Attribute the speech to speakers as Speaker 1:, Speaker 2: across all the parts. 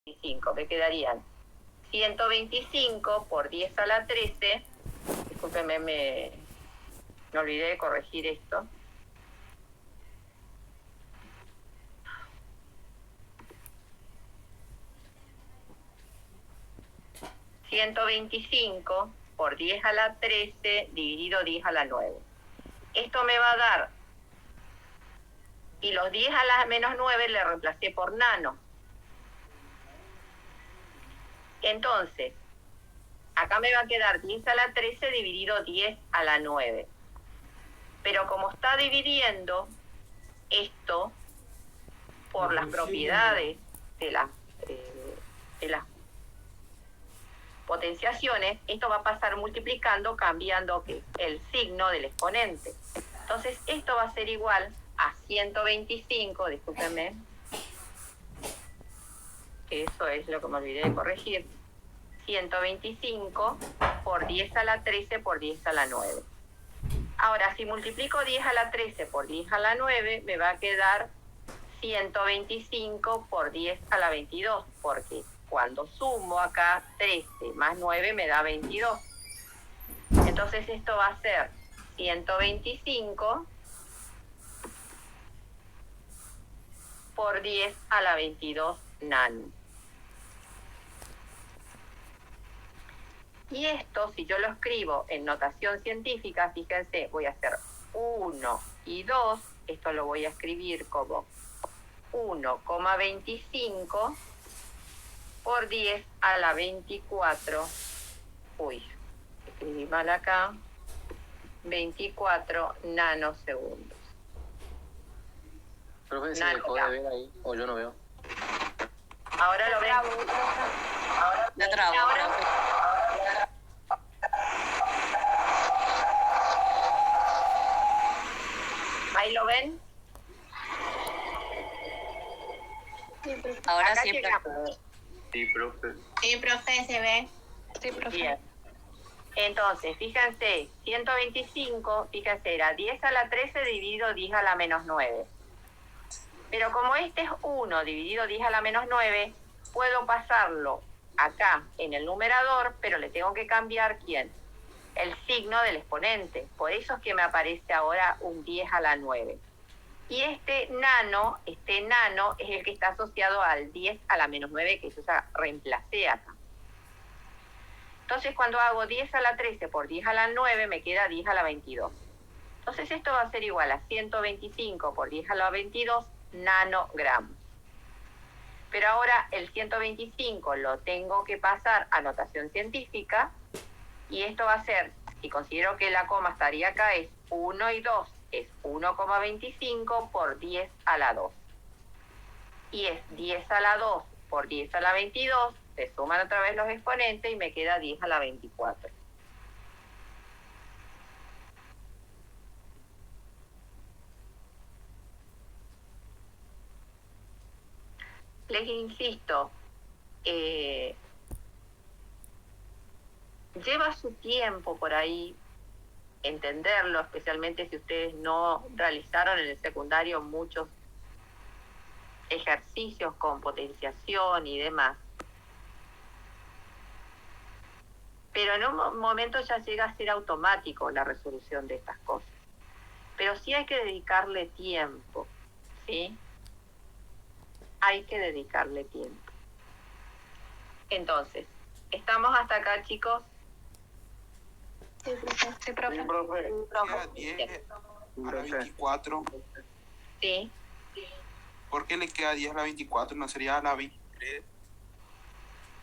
Speaker 1: 25, me quedarían 125 por 10 a la 13, discúlpenme, me olvidé de corregir esto. ...125 por 10 a la 13 dividido 10 a la 9. Esto me va a dar... Y los 10 a la menos 9 le reemplacé por nano. Entonces, acá me va a quedar 10 a la 13 dividido 10 a la 9. Pero como está dividiendo esto por las propiedades de las potenciaciones, esto va a pasar multiplicando, cambiando el signo del exponente. Entonces, esto va a ser igual a 125, discúlpenme, que eso es lo que me olvidé de corregir, 125 por 10 a la 13 por 10 a la 9. Ahora, si multiplico 10 a la 13 por 10 a la 9, me va a quedar 125 por 10 a la 22, porque cuando sumo acá 13 más 9 me da 22. Entonces esto va a ser 125 por 10 a la 22 nano. Y esto, si yo lo escribo en notación científica, fíjense, voy a hacer 1 y 2, esto lo voy a escribir como 1,25 por 10 a la 24, escribí mal acá, 24 nanosegundos.
Speaker 2: Profe, ¿se dejó de ver ahí? O yo no veo.
Speaker 1: Ahora lo ven.
Speaker 3: Ya trabo, profe.
Speaker 1: ¿Ahí lo ven?
Speaker 3: Ahora
Speaker 1: Acá
Speaker 3: sí,
Speaker 1: llegamos.
Speaker 3: profe.
Speaker 2: Sí, profe.
Speaker 3: Sí, profe, se ve. Sí, profe.
Speaker 1: Bien. Entonces, fíjense, 125, fíjense, era 10 a la 13 dividido 10 a la menos 9. Pero como este es 1 dividido 10 a la menos 9, puedo pasarlo acá en el numerador, pero le tengo que cambiar, ¿quién? El signo del exponente. Por eso es que me aparece ahora un 10 a la 9. Y este nano es el que está asociado al 10 a la menos 9, que yo ya reemplacé acá. Entonces, cuando hago 10 a la 13 por 10 a la 9, me queda 10 a la 22. Entonces, esto va a ser igual a 125 por 10 a la 22 nanogramos. Pero ahora el 125 lo tengo que pasar a notación científica, y esto va a ser, si considero que la coma estaría acá, es 1 y 2, es 1,25 por 10 a la 2. Y es 10 a la 2 por 10 a la 22, se suman otra vez los exponentes y me queda 10 a la 24. Les insisto, lleva su tiempo por ahí entenderlo, especialmente si ustedes no realizaron en el secundario muchos ejercicios con potenciación y demás. Pero en un momento ya llega a ser automático la resolución de estas cosas. Pero sí hay que dedicarle tiempo, ¿sí? Hay que dedicarle tiempo. Entonces, ¿estamos hasta acá, chicos?
Speaker 3: Sí, profe.
Speaker 2: Sí, profe.
Speaker 4: Queda 10 a la 24.
Speaker 1: Sí.
Speaker 4: ¿Por qué le queda 10 a la 24? ¿No sería a la 23?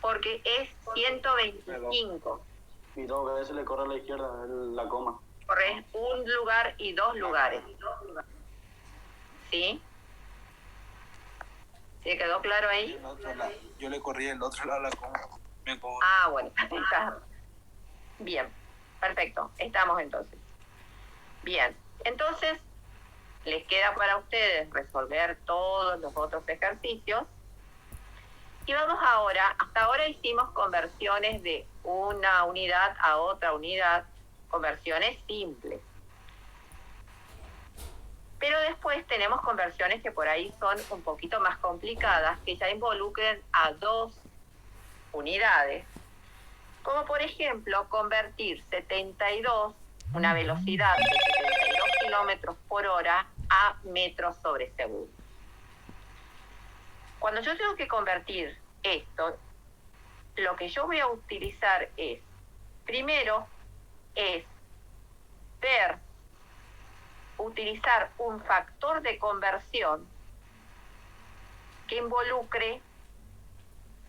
Speaker 1: Porque es 125.
Speaker 2: Y dos veces le corre a la izquierda la coma.
Speaker 1: Corres un lugar y dos lugares. ¿Sí? ¿Se quedó claro ahí?
Speaker 4: Yo le corrí el otro lado a la coma.
Speaker 1: Ah, bueno. Bien. Perfecto. Estamos entonces. Bien. Entonces, les queda para ustedes resolver todos los otros ejercicios. Y vamos ahora, hasta ahora hicimos conversiones de una unidad a otra unidad, conversiones simples. Pero después tenemos conversiones que por ahí son un poquito más complicadas, que ya involucren a 2 unidades. Como por ejemplo, convertir 72, una velocidad de 72 kilómetros por hora, a metros sobre segundo. Cuando yo tengo que convertir esto, lo que yo voy a utilizar es, primero, es utilizar un factor de conversión que involucre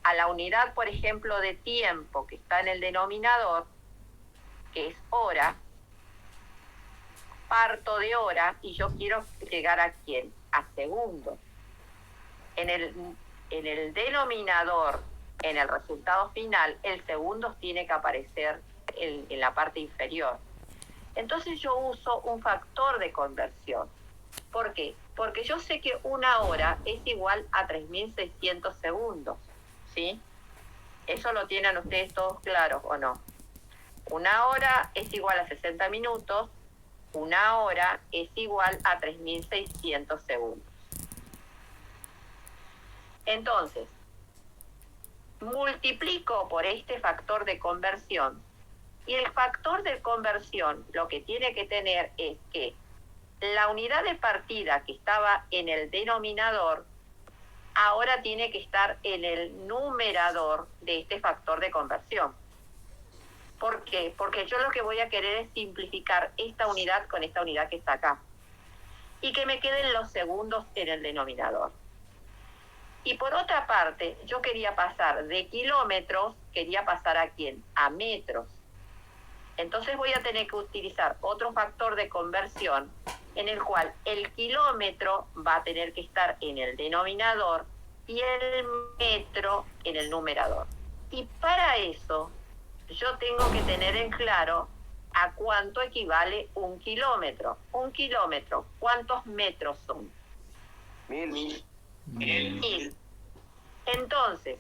Speaker 1: a la unidad, por ejemplo, de tiempo que está en el denominador, que es hora, parto de hora y yo quiero llegar ¿a quién? A segundos. En el denominador, en el resultado final, el segundos tiene que aparecer en la parte inferior. Entonces yo uso un factor de conversión. ¿Por qué? Porque yo sé que una hora es igual a 3.600 segundos, ¿sí? ¿Eso lo tienen ustedes todos claros o no? Una hora es igual a 60 minutos, una hora es igual a 3.600 segundos. Entonces, multiplico por este factor de conversión. Y el factor de conversión lo que tiene que tener es que la unidad de partida que estaba en el denominador ahora tiene que estar en el numerador de este factor de conversión. ¿Por qué? Porque yo lo que voy a querer es simplificar esta unidad con esta unidad que está acá. Y que me queden los segundos en el denominador. Y por otra parte, yo quería pasar de kilómetros, quería pasar ¿a quién? A metros. Entonces voy a tener que utilizar otro factor de conversión en el cual el kilómetro va a tener que estar en el denominador y el metro en el numerador. Y para eso yo tengo que tener en claro a cuánto equivale un kilómetro. Un kilómetro, ¿cuántos metros son?
Speaker 2: 1000.
Speaker 1: 1000. Entonces,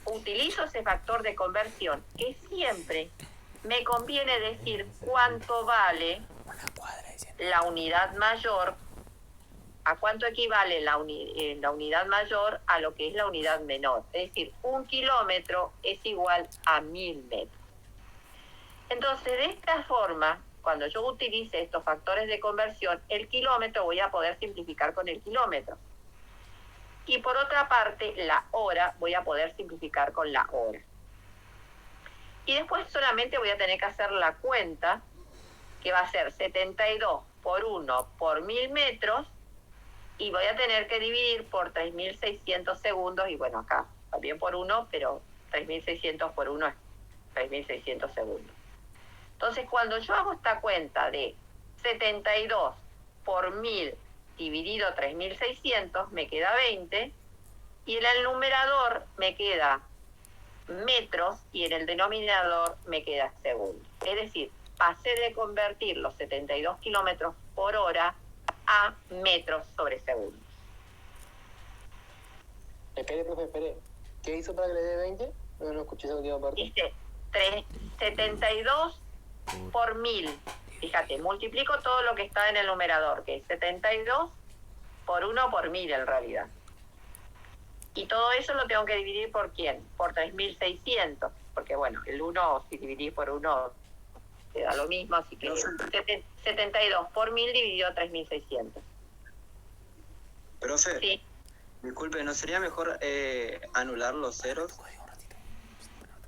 Speaker 1: utilizo ese factor de conversión que siempre me conviene decir cuánto vale la unidad mayor, a cuánto equivale la unidad mayor a lo que es la unidad menor. Es decir, un kilómetro es igual a 1000 metros. Entonces, de esta forma, cuando yo utilice estos factores de conversión, el kilómetro voy a poder simplificar con el kilómetro. Y por otra parte, la hora voy a poder simplificar con la hora. Y después solamente voy a tener que hacer la cuenta, que va a ser 72 por 1 por 1000 metros, y voy a tener que dividir por 3.600 segundos, y bueno, acá también por 1, pero 3.600 por 1 es 3.600 segundos. Entonces, cuando yo hago esta cuenta de 72 por 1000 dividido 3.600, me queda 20, y en el numerador me queda metros y en el denominador me queda segundos. Es decir, pasé de convertir los 72 kilómetros por hora a metros sobre segundos.
Speaker 2: Espere, profe, espere. ¿Qué hizo para que le dé 20? No escuché esa última parte.
Speaker 1: Dice 72 por 1000. Fíjate, multiplico todo lo que está en el numerador, que es 72 por 1 por 1000 en realidad. Y todo eso lo tengo que dividir por ¿quién? Por 3.600. Porque bueno, el 1, si dividís por 1, te da lo mismo. Así que 72 por 1000 dividido 3.600.
Speaker 5: Profe,
Speaker 1: Sí.
Speaker 5: disculpe, ¿no sería mejor anular los ceros?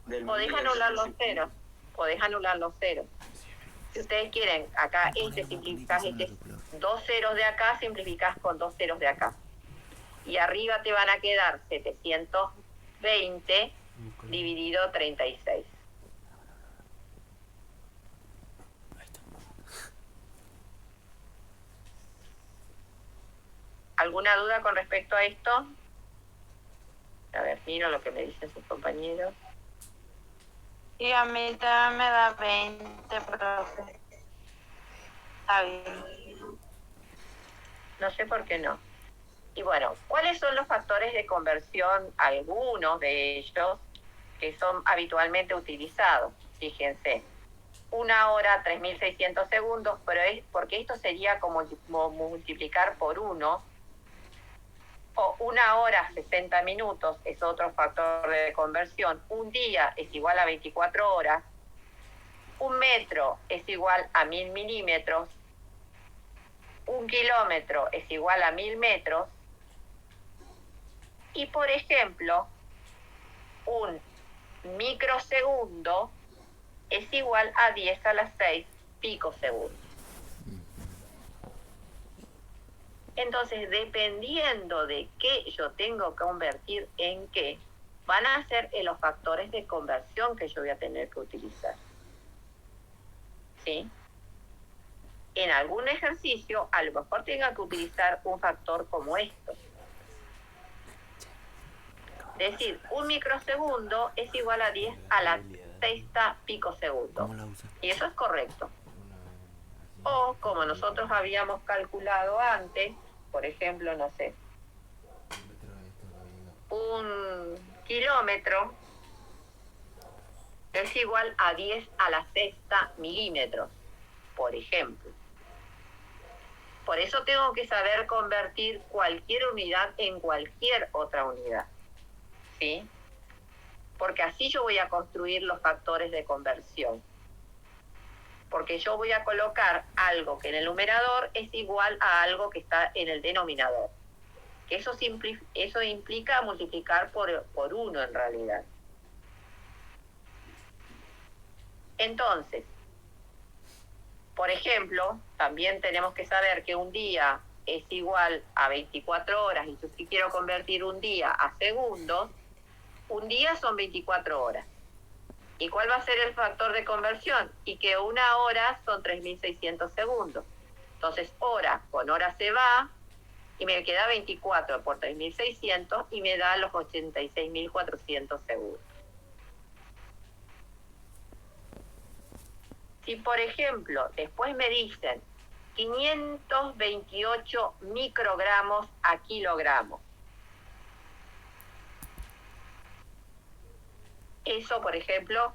Speaker 1: Podés anular los ceros. Podés anular los ceros. Si ustedes quieren, acá simplificás 2 ceros de acá, simplificás con 2 ceros de acá. Y arriba te van a quedar 720 dividido 36. ¿Alguna duda con respecto a esto? A ver, miro lo que me dicen sus compañeros.
Speaker 3: Y a mí también me da 20, profe. Está bien.
Speaker 1: No sé por qué no. Y bueno, ¿cuáles son los factores de conversión? Algunos de ellos que son habitualmente utilizados. Fíjense. 1 hora 3.600 segundos, pero es porque esto sería como multiplicar por 1, o 1 hora 60 minutos es otro factor de conversión. Un día es igual a 24 horas. 1 metro es igual a 1000 milímetros. 1 kilómetro es igual a 1000 metros. Y por ejemplo, un microsegundo es igual a 10 a la 6 picosegundos. Entonces, dependiendo de qué yo tengo que convertir en qué, van a ser los factores de conversión que yo voy a tener que utilizar. ¿Sí? En algún ejercicio, a lo mejor tenga que utilizar un factor como esto. Es decir, 1 microsegundo es igual a 10 a la 6 picosegundos. Y eso es correcto. O, como nosotros habíamos calculado antes, por ejemplo, no sé, 1 kilómetro es igual a 10 a la 6 milímetros, por ejemplo. Por eso tengo que saber convertir cualquier unidad en cualquier otra unidad. ¿Sí? Porque así yo voy a construir los factores de conversión. Porque yo voy a colocar algo que en el numerador es igual a algo que está en el denominador. Que eso implica multiplicar por 1 en realidad. Entonces, por ejemplo, también tenemos que saber que un día es igual a 24 horas, y si quiero convertir un día a segundos, un día son 24 horas. ¿Y cuál va a ser el factor de conversión? Y que 1 hora son 3.600 segundos. Entonces, hora con hora se va, y me queda 24 por 3.600, y me da los 86.400 segundos. Si, por ejemplo, después me dicen 528 microgramos a kilogramos, eso, por ejemplo,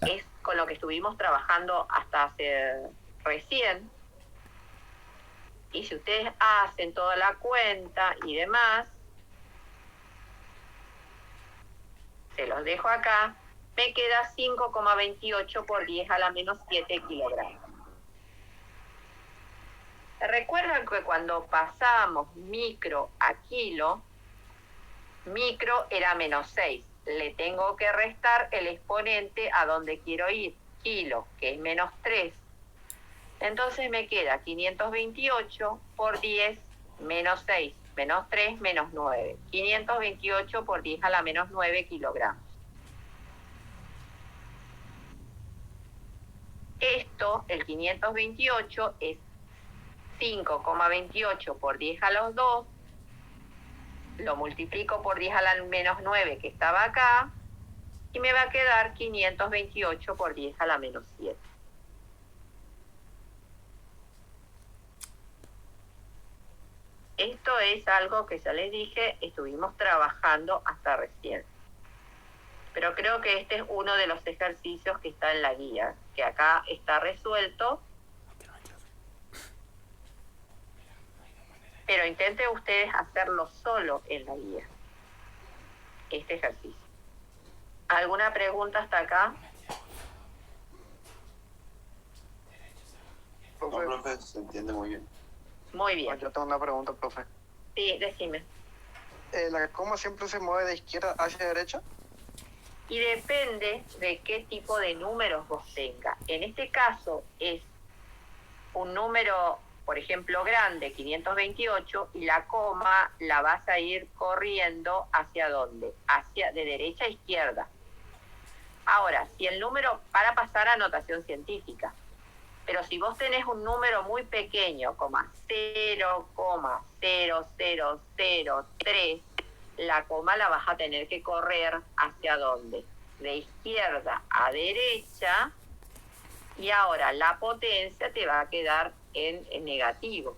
Speaker 1: es con lo que estuvimos trabajando hasta hace recién. Y si ustedes hacen toda la cuenta y demás, se los dejo acá, me queda 5,28 por 10 a la menos 7 kilogramos. Recuerdan que cuando pasamos micro a kilo, micro era menos 6. Le tengo que restar el exponente a donde quiero ir, kilo, que es menos 3. Entonces me queda 528 por 10 menos 6, menos 3, menos 9. 528 por 10 a la menos 9 kilogramos. Esto, el 528, es 5,28 por 10 a los 2. Lo multiplico por 10 a la menos 9 que estaba acá, y me va a quedar 528 por 10 a la menos 7. Esto es algo que ya les dije, estuvimos trabajando hasta recién. Pero creo que este es uno de los ejercicios que está en la guía, que acá está resuelto. Pero intenten ustedes hacerlo solo en la guía, este ejercicio. ¿Alguna pregunta hasta acá?
Speaker 4: No, profe, se entiende muy bien.
Speaker 1: Muy bien.
Speaker 2: Yo tengo una pregunta, profe.
Speaker 1: Sí, decime.
Speaker 2: ¿La coma siempre se mueve de izquierda hacia derecha?
Speaker 1: Y depende de qué tipo de números vos tengas. En este caso es un número, por ejemplo, grande, 528, y la coma la vas a ir corriendo ¿hacia dónde? De derecha a izquierda. Ahora, si el número, para pasar a notación científica, pero si vos tenés un número muy pequeño, 0,0003, la coma la vas a tener que correr ¿hacia dónde? De izquierda a derecha, y ahora la potencia te va a quedar en negativo.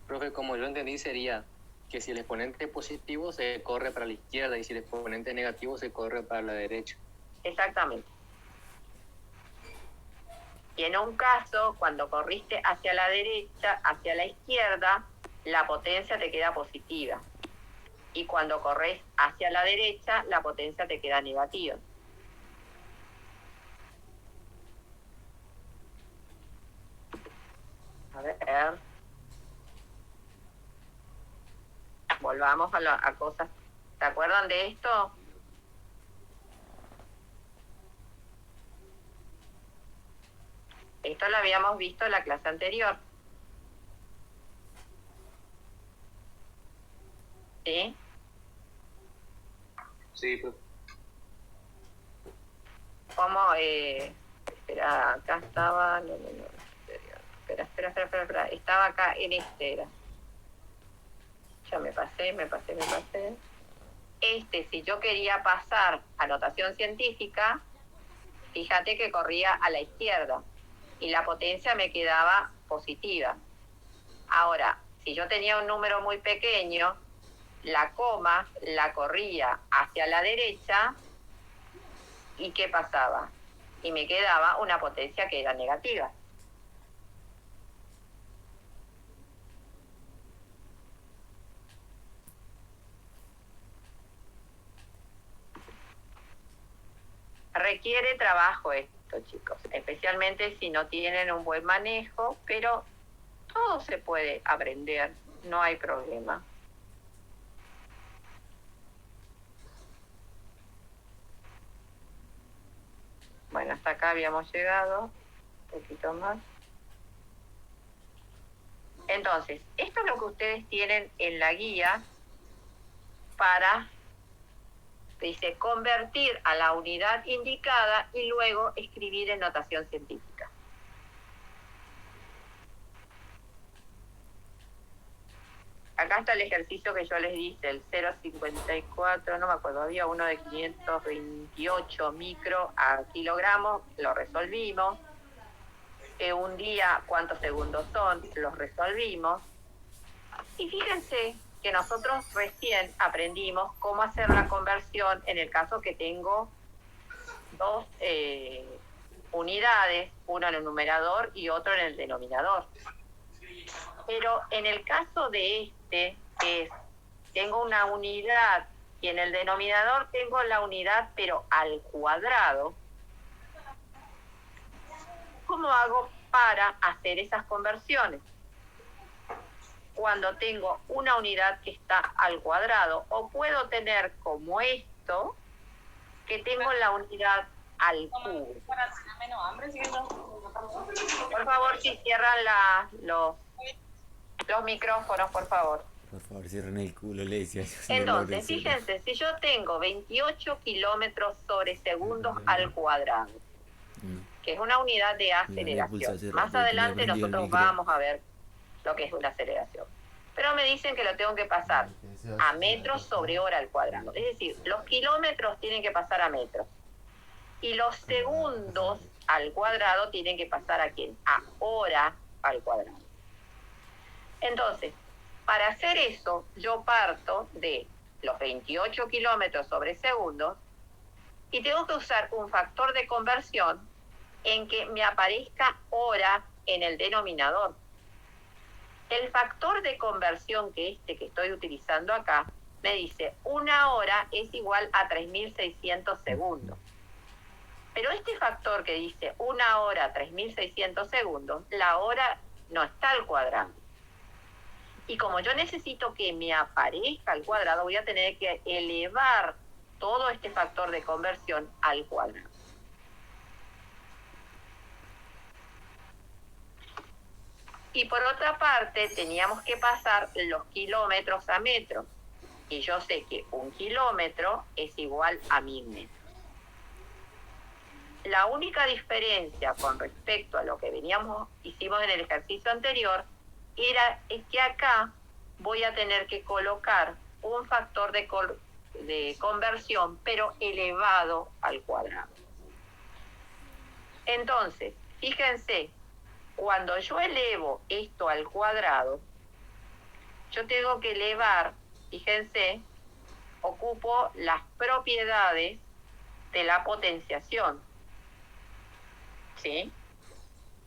Speaker 6: Profe, como yo entendí sería que si el exponente es positivo se corre para la izquierda y si el exponente es negativo se corre para la derecha.
Speaker 1: Exactamente. Y en un caso, cuando corriste hacia la derecha, hacia la izquierda, la potencia te queda positiva. Y cuando corres hacia la derecha, la potencia te queda negativa. A ver. Volvamos a cosas. ¿Se acuerdan de esto? Esto lo habíamos visto en la clase anterior. ¿Sí?
Speaker 4: Sí, pues.
Speaker 1: ¿Cómo? Espera, acá estaba. No. Espera. Estaba acá en este era. Ya me pasé. Si yo quería pasar a notación científica, fíjate que corría a la izquierda y la potencia me quedaba positiva. Ahora, si yo tenía un número muy pequeño, la coma la corría hacia la derecha, ¿y qué pasaba? Y me quedaba una potencia que era negativa. Requiere trabajo esto, chicos, especialmente si no tienen un buen manejo, pero todo se puede aprender, no hay problema. Bueno, hasta acá habíamos llegado, un poquito más. Entonces, esto es lo que ustedes tienen en la guía para, dice, convertir a la unidad indicada y luego escribir en notación científica. Acá está el ejercicio que yo les dije, el 0,54, no me acuerdo, había uno de 528 micro a kilogramos, lo resolvimos. Un día, ¿cuántos segundos son? Los resolvimos. Y fíjense que nosotros recién aprendimos cómo hacer la conversión en el caso que tengo dos unidades, uno en el numerador y otro en el denominador. Pero en el caso de tengo una unidad y en el denominador tengo la unidad pero al cuadrado. ¿Cómo hago para hacer esas conversiones? Cuando tengo una unidad que está al cuadrado, o puedo tener como esto, que tengo la unidad al cubo. Por favor, si cierran los micrófonos, por favor.
Speaker 7: Por favor, cierren el culo, le decía yo.
Speaker 1: Entonces, fíjense, si yo tengo 28 kilómetros sobre segundos al cuadrado, que es una unidad de aceleración. Más adelante nosotros vamos a ver lo que es una aceleración. Pero me dicen que lo tengo que pasar a metros sobre hora al cuadrado. Es decir, los kilómetros tienen que pasar a metros. Y los segundos al cuadrado tienen que pasar ¿a quién? A hora al cuadrado. Entonces, para hacer eso, yo parto de los 28 kilómetros sobre segundos y tengo que usar un factor de conversión en que me aparezca hora en el denominador. El factor de conversión que estoy utilizando acá me dice 1 hora es igual a 3.600 segundos. Pero este factor que dice 1 hora 3.600 segundos, la hora no está al cuadrado. Y como yo necesito que me aparezca al cuadrado, voy a tener que elevar todo este factor de conversión al cuadrado. Y por otra parte, teníamos que pasar los kilómetros a metros. Y yo sé que 1 kilómetro es igual a 1000 metros. La única diferencia con respecto a lo que hicimos en el ejercicio anterior, es que acá voy a tener que colocar un factor de conversión, pero elevado al cuadrado. Entonces, fíjense, cuando yo elevo esto al cuadrado, yo tengo que elevar, fíjense, ocupo las propiedades de la potenciación, ¿sí?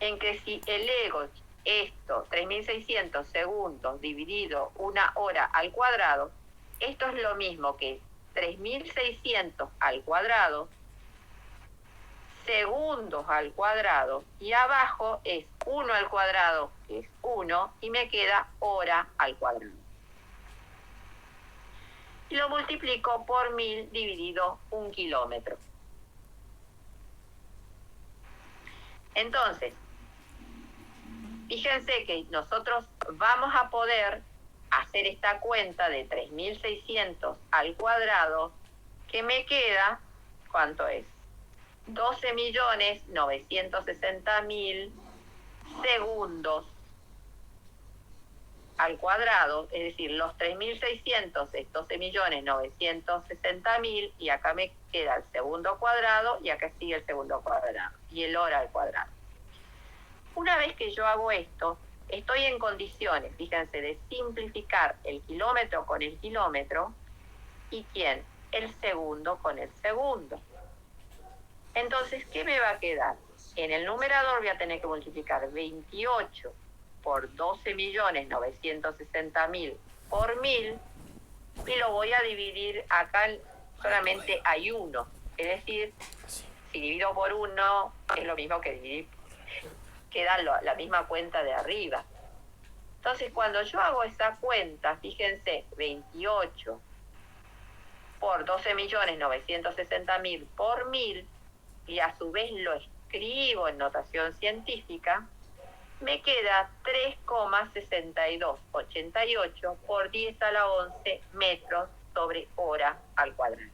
Speaker 1: En que si elego esto, 3600 segundos dividido 1 hora al cuadrado, esto es lo mismo que 3600 al cuadrado, segundos al cuadrado, y abajo es 1 al cuadrado, que es 1, y me queda hora al cuadrado. Y lo multiplico por 1000 dividido 1 kilómetro. Entonces, fíjense que nosotros vamos a poder hacer esta cuenta de 3600 al cuadrado, que me queda, ¿cuánto es? 12.960.000 segundos al cuadrado, es decir, los 3.600 es 12.960.000, y acá me queda el segundo cuadrado, y acá sigue el segundo cuadrado, y el hora al cuadrado. Una vez que yo hago esto, estoy en condiciones, fíjense, de simplificar el kilómetro con el kilómetro, y ¿quién? El segundo con el segundo. Entonces, ¿qué me va a quedar? En el numerador voy a tener que multiplicar 28 por 12.960.000 por 1000, y lo voy a dividir acá, solamente hay 1. Es decir, si divido por 1 es lo mismo que dividir, queda la misma cuenta de arriba. Entonces, cuando yo hago esa cuenta, fíjense, 28 por 12.960.000 por 1000, y a su vez lo escribo en notación científica, me queda 3,6288 por 10 a la 11 metros sobre hora al cuadrado.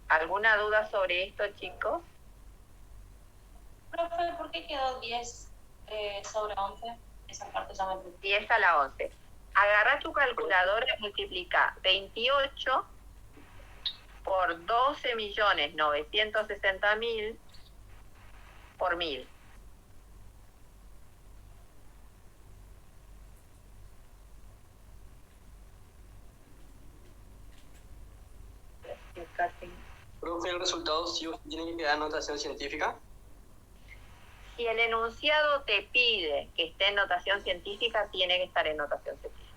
Speaker 1: ¿Alguna duda sobre esto, chicos?
Speaker 8: Profe, ¿por qué quedó 10 sobre 11? Esa parte ya me perdí.
Speaker 1: 10 a la 11. Agarra tu calculadora y multiplica 28 por 12.960.000 por 1000.
Speaker 5: Profe, el resultado sí o sí tiene que quedar notación científica.
Speaker 1: Si el enunciado te pide que esté en notación científica, tiene que estar en notación científica.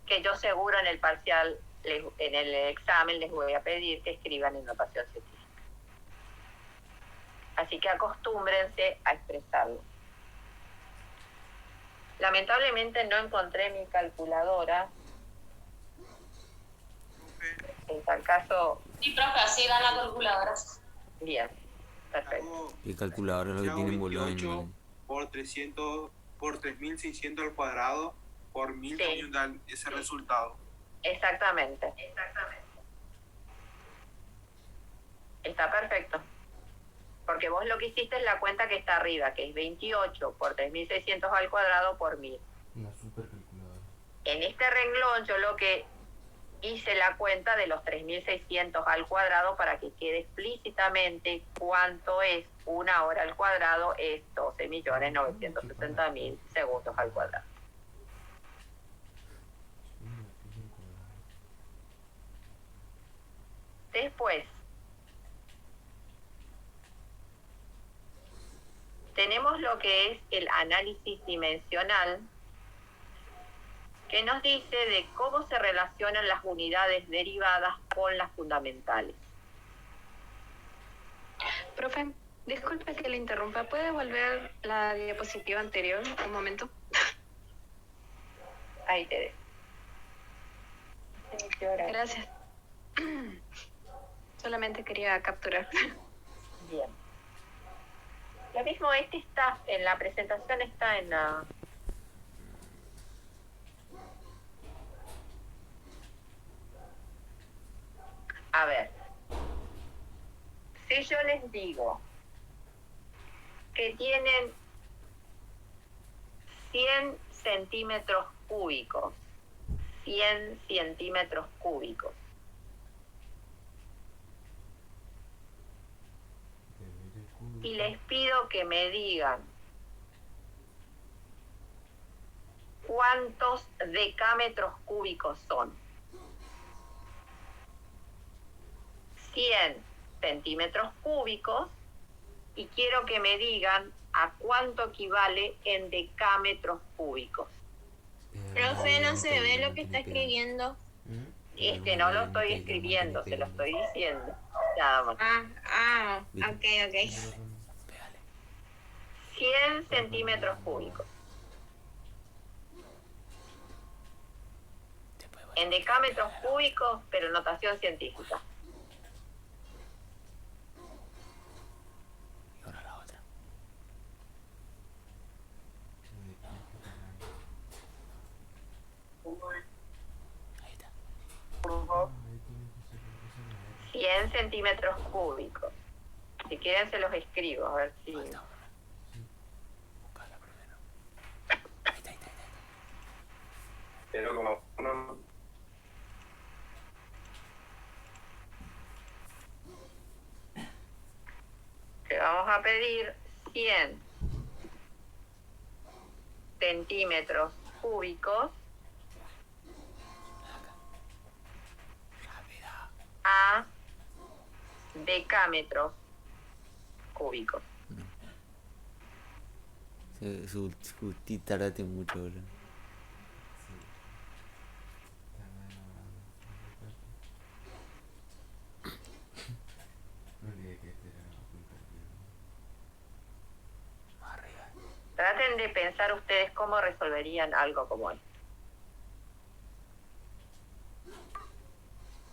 Speaker 1: Que yo seguro en el parcial, en el examen, les voy a pedir que escriban en notación científica. Así que acostúmbrense a expresarlo. Lamentablemente no encontré mi calculadora. En tal caso...
Speaker 8: Sí, profe, así dan la calculadora.
Speaker 1: Bien, perfecto.
Speaker 7: ¿Qué calculadora es lo que tienen Boloña?
Speaker 4: 28 por 300 por 3.600 al cuadrado por 1000
Speaker 1: Sí.
Speaker 4: también dan ese resultado.
Speaker 1: Exactamente. Está perfecto. Porque vos lo que hiciste es la cuenta que está arriba, que es 28 por 3.600 al cuadrado por 1000.
Speaker 7: Una supercalculadora.
Speaker 1: En este renglón yo lo que hice la cuenta de los 3.600 al cuadrado para que quede explícitamente cuánto es 1 hora al cuadrado, es 12.960.000 segundos al cuadrado. Después, tenemos lo que es el análisis dimensional, que nos dice de cómo se relacionan las unidades derivadas con las fundamentales.
Speaker 9: Profe, disculpe que le interrumpa. ¿Puede volver la diapositiva anterior un momento?
Speaker 1: Ahí te dejo.
Speaker 9: Gracias. Solamente quería capturar.
Speaker 1: Bien. Lo mismo, este está en la presentación, está en la... A ver, si yo les digo que tienen 100 centímetros cúbicos, 100 centímetros cúbicos, y les pido que me digan ¿cuántos decámetros cúbicos son? 100 centímetros cúbicos y quiero que me digan a cuánto equivale en decámetros cúbicos.
Speaker 3: Profe, no se ve lo que está escribiendo.
Speaker 1: No lo estoy escribiendo, se lo estoy diciendo. Nada más.
Speaker 3: Ok.
Speaker 1: 100 centímetros cúbicos. En decámetros cúbicos, pero notación científica.
Speaker 7: Y ahora la otra. Ahí está.
Speaker 1: 100 centímetros cúbicos. Si quieren se los escribo, a ver si...
Speaker 7: Falta una. Buscala primero. Ahí está.
Speaker 4: 0,1.
Speaker 1: Le vamos a pedir 100 centímetros cúbicos
Speaker 7: Rápida.
Speaker 1: a decámetros cúbicos.
Speaker 7: Tardate mucho, bro. Más arriba.
Speaker 1: Traten de pensar ustedes cómo resolverían algo como esto.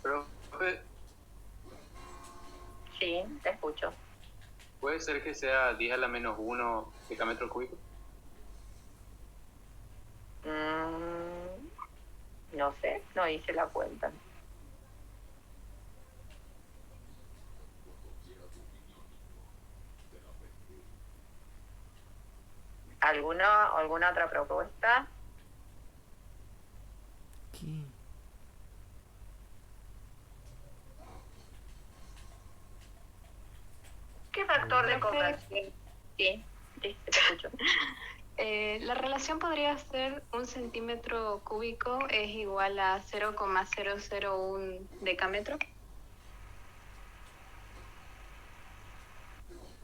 Speaker 6: Profe,
Speaker 1: Sí, te escucho.
Speaker 6: ¿puede ser que sea 10 a la menos 1 decámetro cúbico?
Speaker 1: No sé, no hice la cuenta. ¿Alguna otra propuesta?
Speaker 7: ¿Qué?
Speaker 1: ¿Qué factor de
Speaker 9: Profe.
Speaker 1: conversión? Sí, te escucho.
Speaker 9: La relación podría ser 1 centímetro cúbico es igual a 0,001 decámetro.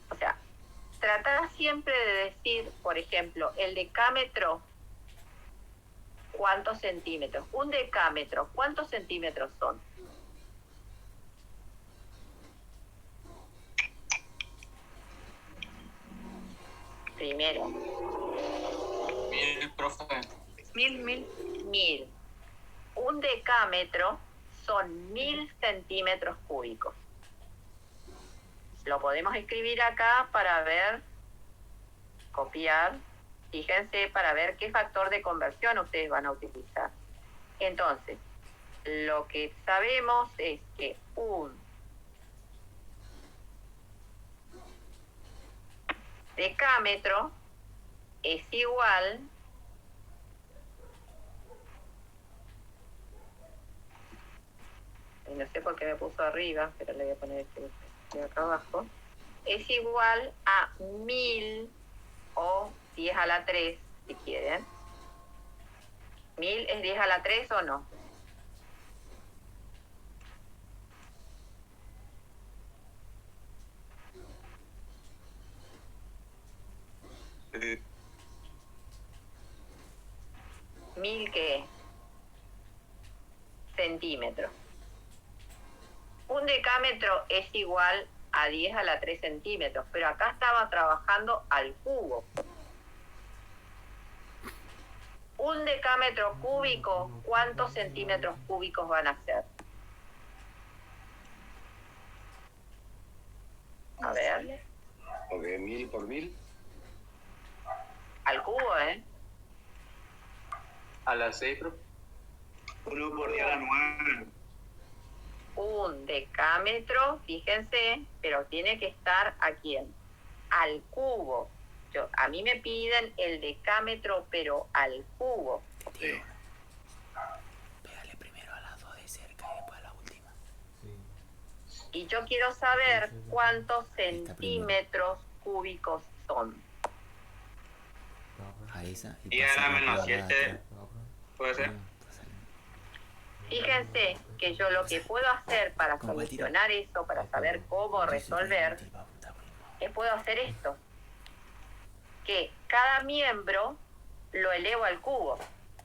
Speaker 1: O sea, tratar siempre de decir, por ejemplo, el decámetro, ¿cuántos centímetros? Un decámetro, ¿cuántos centímetros son? Primero,
Speaker 5: 1000, profe.
Speaker 9: 1000.
Speaker 1: Un decámetro son 1000 centímetros cúbicos. Lo podemos escribir acá para ver, copiar, fíjense, para ver qué factor de conversión ustedes van a utilizar. Entonces, lo que sabemos es que un decámetro es igual y no sé por qué me puso arriba, pero le voy a poner este de acá abajo, es igual a 1000 o 10 a la 3, si quieren. 1000 es 10 a la 3 o no.
Speaker 4: Eh,
Speaker 1: 1000 ¿qué? Centímetros. Un decámetro es igual a 10 a la 3 centímetros, pero acá estaba trabajando al cubo. Un decámetro cúbico, ¿cuántos centímetros cúbicos van a ser? A ver,
Speaker 10: Ok, 1000 por 1000.
Speaker 1: al cubo, ¿eh?
Speaker 6: A las 6, profe.
Speaker 4: 1 por 10 a la 9.
Speaker 1: Un decámetro, fíjense, pero tiene que estar aquí al cubo. A mí me piden el decámetro, pero al cubo.
Speaker 4: Sí.
Speaker 7: Pégale primero a las dos de cerca y después a la última.
Speaker 1: Y yo quiero saber cuántos centímetros cúbicos son.
Speaker 7: a esa.
Speaker 11: 10 a la
Speaker 7: pasarla
Speaker 11: menos
Speaker 7: por la
Speaker 11: 7,
Speaker 7: otra.
Speaker 11: puede ser.
Speaker 1: Fíjense que yo lo que puedo hacer para
Speaker 7: ¿Cómo va a tirar?
Speaker 1: solucionar eso, para saber cómo resolver, es puedo hacer esto. Que cada miembro lo elevo al cubo.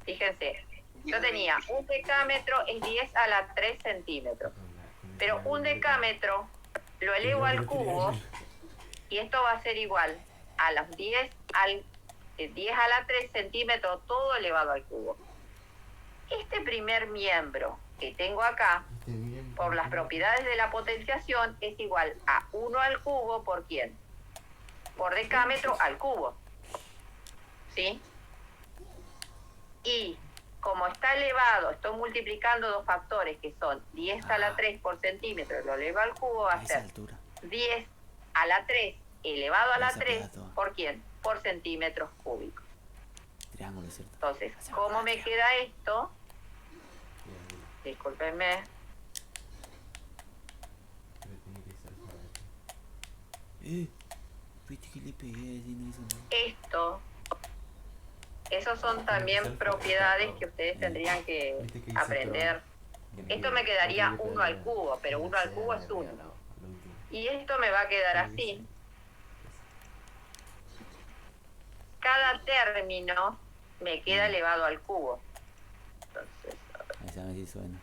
Speaker 1: Fíjense, yo tenía un decámetro es 10 a la 3 centímetros. Pero un decámetro lo elevo al cubo y esto va a ser igual a los 10 a la 3 centímetros, todo elevado al cubo. Este primer miembro que tengo acá, por las propiedades de la potenciación, es igual a 1 al cubo por ¿quién? Por decámetro al cubo. ¿Sí? Y como está elevado, estoy multiplicando dos factores que son 10 a la 3 por centímetro, lo elevo al cubo, va
Speaker 7: A
Speaker 1: a
Speaker 7: esa
Speaker 1: ser
Speaker 7: altura.
Speaker 1: 10 a la 3 elevado a la
Speaker 7: Esa
Speaker 1: 3
Speaker 7: pedazo.
Speaker 1: por ¿quién? Por centímetros cúbicos.
Speaker 7: Triángulo, ¿cierto?
Speaker 1: Entonces,
Speaker 7: Hacemos
Speaker 1: ¿cómo
Speaker 7: un
Speaker 1: me
Speaker 7: triángulo.
Speaker 1: queda esto? Discúlpenme.
Speaker 7: Viste que le pegué y no hizo nada.
Speaker 1: Esto, esos son también propiedades que ustedes tendrían que aprender. Esto me quedaría 1 al cubo, pero 1 al cubo es 1. Y esto me va a quedar así. Cada término me queda elevado al cubo. Entonces,
Speaker 7: Ahí se me sí suena.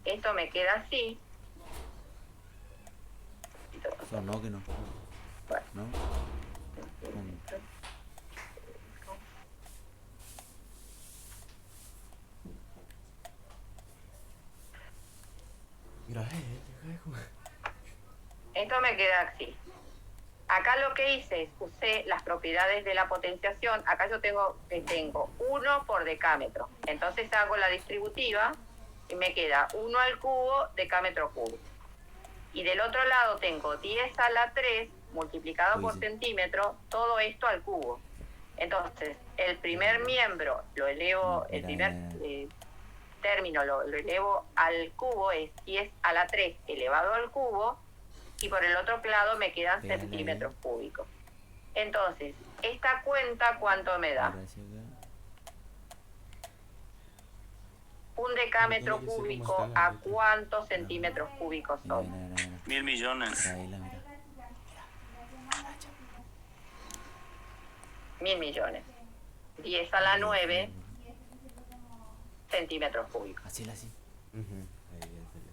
Speaker 1: esto me queda así.
Speaker 7: Sonó que no.
Speaker 1: Bueno.
Speaker 7: ¿No? Esto me queda así. Acá lo que hice es usé las propiedades de la potenciación. Acá yo tengo 1 por decámetro. Entonces hago la distributiva y me queda 1 al cubo decámetro cubo. Y del otro lado tengo 10 a la 3 multiplicado por centímetro, todo esto al cubo. Entonces, el primer miembro lo elevo, el primer término lo elevo al cubo, es 10 a la 3 elevado al cubo, y por el otro lado me quedan centímetros cúbicos. Entonces, esta cuenta, ¿cuánto me da? Un decámetro cúbico, ¿a cuántos centímetros cúbicos son?
Speaker 11: 1000 millones.
Speaker 1: 1000 millones. 10 a la 9 centímetros cúbicos.
Speaker 7: Así, así.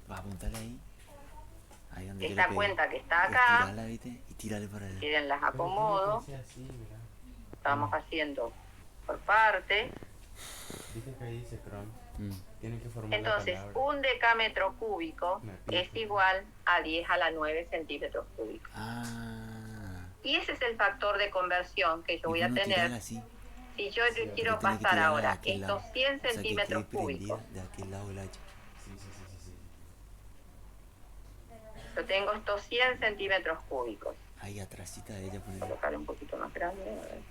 Speaker 7: Vas a apuntarle ahí. Ahí donde
Speaker 1: Esta cuenta que está acá,
Speaker 7: estirala, ¿viste? Y tírale para allá.
Speaker 1: miren, las acomodo. Estamos haciendo por parte. Entonces, un decámetro cúbico es igual a 10 a la 9 centímetros cúbicos. Y ese es el factor de conversión que yo voy a tener. Si yo quiero pasar ahora estos 100 centímetros cúbicos.
Speaker 7: De aquel lado del hacha.
Speaker 1: Yo tengo estos 100 centímetros cúbicos.
Speaker 7: Ahí atrásita de ella.
Speaker 1: Voy a colocar un poquito más grande. A ver.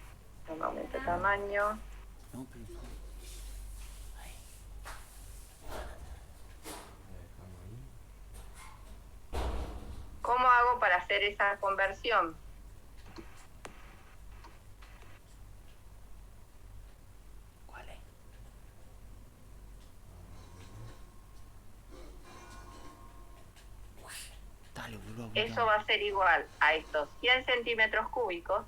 Speaker 1: No aumento el tamaño.
Speaker 7: No, pero...
Speaker 1: ¿Cómo hago para hacer esa conversión?
Speaker 7: ¿Cuál es? Dale, vuelvo a apuntar.
Speaker 1: Eso va a ser igual a estos 100 centímetros cúbicos.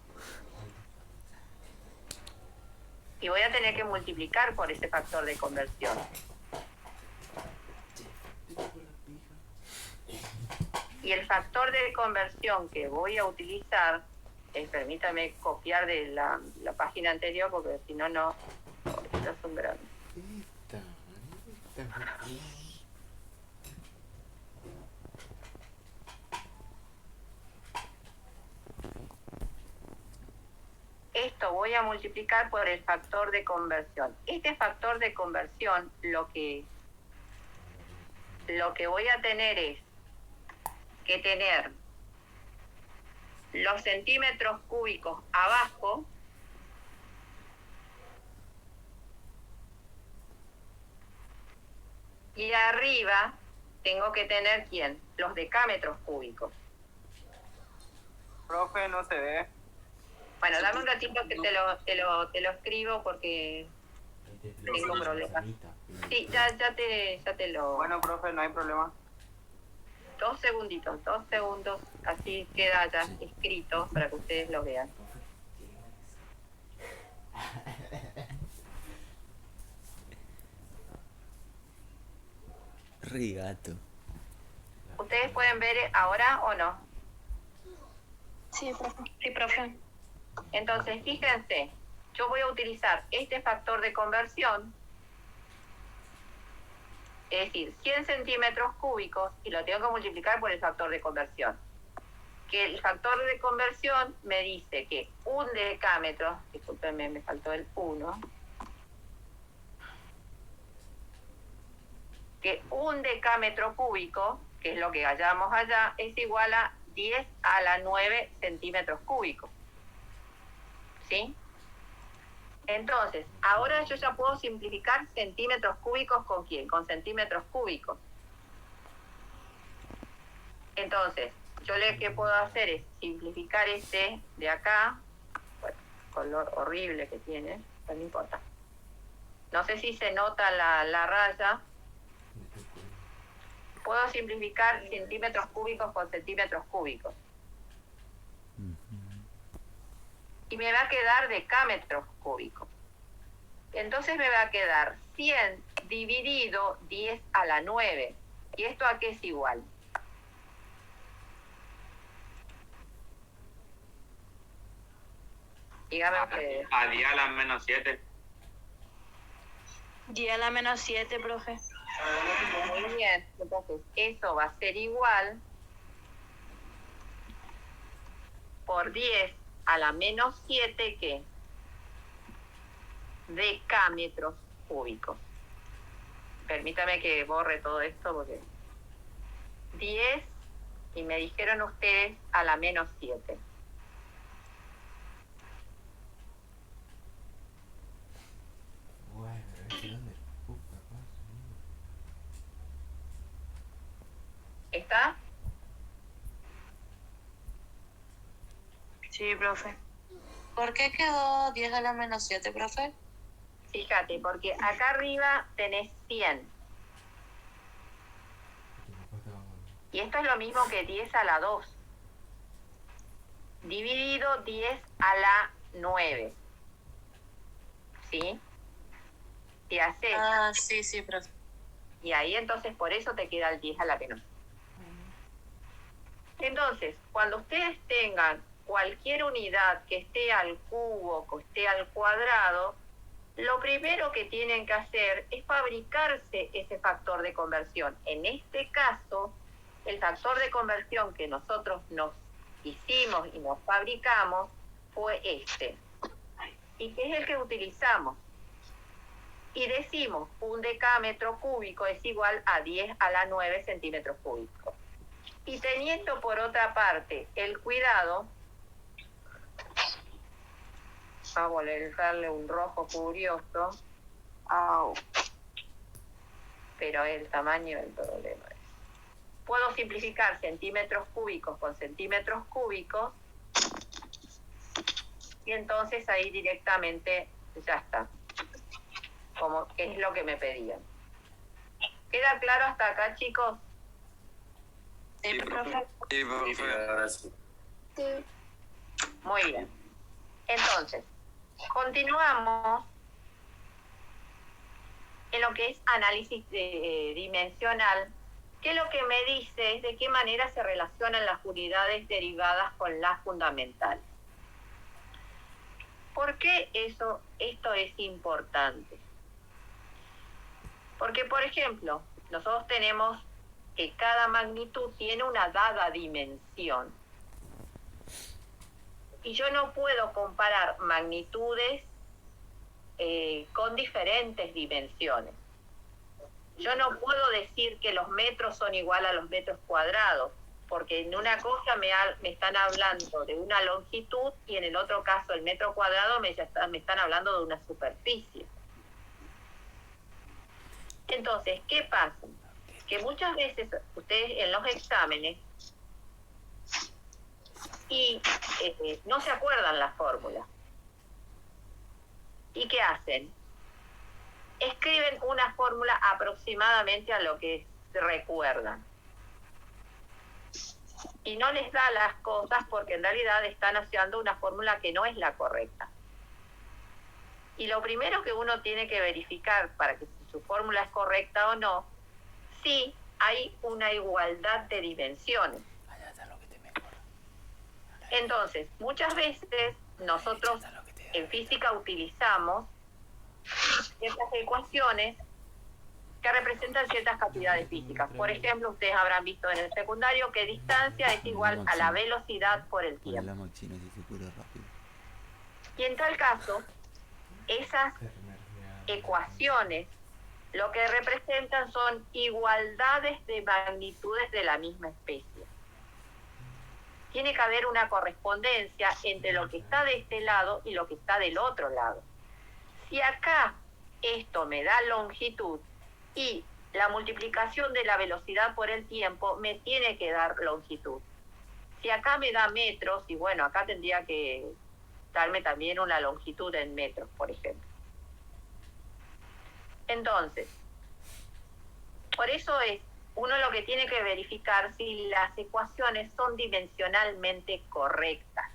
Speaker 1: Y voy a tener que multiplicar por ese factor de conversión. Y el factor de conversión que voy a utilizar, permítame copiar de la página anterior, porque si no, no, estas son grandes. Esto voy a multiplicar por el factor de conversión. Este factor de conversión, lo que voy a tener es que tener los centímetros cúbicos abajo y arriba tengo que tener ¿quién? Los decámetros cúbicos.
Speaker 11: Profe, no se ve.
Speaker 1: Bueno,
Speaker 7: dame un ratito que te lo escribo porque tengo problemas. Sí, ya te lo...
Speaker 5: Bueno, profe, no hay problema.
Speaker 7: 2 segundos, así queda ya escrito para que ustedes lo vean.
Speaker 12: Rigato.
Speaker 7: ¿Ustedes pueden ver ahora o no?
Speaker 9: Sí, profe. Sí, profe.
Speaker 7: Entonces, fíjense, yo voy a utilizar este factor de conversión, es decir, 100 centímetros cúbicos, y lo tengo que multiplicar por el factor de conversión. Que el factor de conversión me dice que un decámetro, discúlpenme, me faltó el 1, que un decámetro cúbico, que es lo que hallamos allá, es igual a 10 a la 9 centímetros cúbicos. ¿Sí? Entonces, ahora yo ya puedo simplificar centímetros cúbicos ¿con quién? Con centímetros cúbicos. Entonces, yo lo que puedo hacer es simplificar este de acá, bueno, color horrible que tiene, pero no importa. No sé si se nota la raya. Puedo simplificar centímetros cúbicos con centímetros cúbicos. Y me va a quedar decámetros cúbicos. Entonces me va a quedar 100 dividido 10 a la 9. ¿Y esto a qué es igual? Dígame ustedes.
Speaker 11: A 10 a la menos 7.
Speaker 9: 10 a la menos 7, profe.
Speaker 7: Muy bien. Entonces, eso va a ser igual por 10 a la menos 7, ¿qué? Decámetros cúbicos. Permítame que borre todo esto porque 10, y me dijeron ustedes a la menos 7. ¿Está?
Speaker 9: Sí, profe.
Speaker 8: ¿Por qué quedó 10 a la menos 7, profe?
Speaker 7: Fíjate, porque acá arriba tenés 100. Y esto es lo mismo que 10 a la 2. Dividido 10 a la 9. ¿Sí? Si haces...
Speaker 8: Ah, sí, profe.
Speaker 7: Y ahí entonces por eso te queda el 10 a la menos. Entonces, cuando ustedes tengan cualquier unidad que esté al cubo, que esté al cuadrado, lo primero que tienen que hacer es fabricarse ese factor de conversión. En este caso, el factor de conversión que nosotros nos hicimos y nos fabricamos fue este. ¿Y qué es el que utilizamos? Y decimos, un decámetro cúbico es igual a 10 a la 9 centímetros cúbicos. Y teniendo por otra parte el cuidado, vamos a darle un rojo furioso, pero el tamaño del problema es. Puedo simplificar centímetros cúbicos con centímetros cúbicos y entonces ahí directamente ya está, como es lo que me pedían. ¿Queda claro hasta acá, chicos?
Speaker 8: Sí, profe.
Speaker 11: Sí, profe.
Speaker 9: Sí.
Speaker 7: Muy bien. Entonces, continuamos en lo que es análisis dimensional, que lo que me dice es de qué manera se relacionan las unidades derivadas con las fundamentales. ¿Por qué esto es importante? Porque, por ejemplo, nosotros tenemos que cada magnitud tiene una dada dimensión. Y yo no puedo comparar magnitudes con diferentes dimensiones. Yo no puedo decir que los metros son igual a los metros cuadrados, porque en una cosa me están hablando de una longitud y en el otro caso el metro cuadrado me están hablando de una superficie. Entonces, ¿qué pasa? Que muchas veces ustedes en los exámenes y no se acuerdan la fórmula. ¿Y qué hacen? Escriben una fórmula aproximadamente a lo que recuerdan. Y no les da las cosas porque en realidad están haciendo una fórmula que no es la correcta. Y lo primero que uno tiene que verificar para que si su fórmula es correcta o no, si hay una igualdad de dimensiones. Entonces, muchas veces nosotros en física utilizamos ciertas ecuaciones que representan ciertas cantidades físicas. Por ejemplo, ustedes habrán visto en el secundario que distancia es igual a la velocidad por el tiempo. Y en tal caso, esas ecuaciones lo que representan son igualdades de magnitudes de la misma especie. Tiene que haber una correspondencia entre lo que está de este lado y lo que está del otro lado. Si acá esto me da longitud y la multiplicación de la velocidad por el tiempo me tiene que dar longitud. Si acá me da metros, y bueno, acá tendría que darme también una longitud en metros, por ejemplo. Entonces, por eso es uno lo que tiene que verificar si las ecuaciones son dimensionalmente correctas.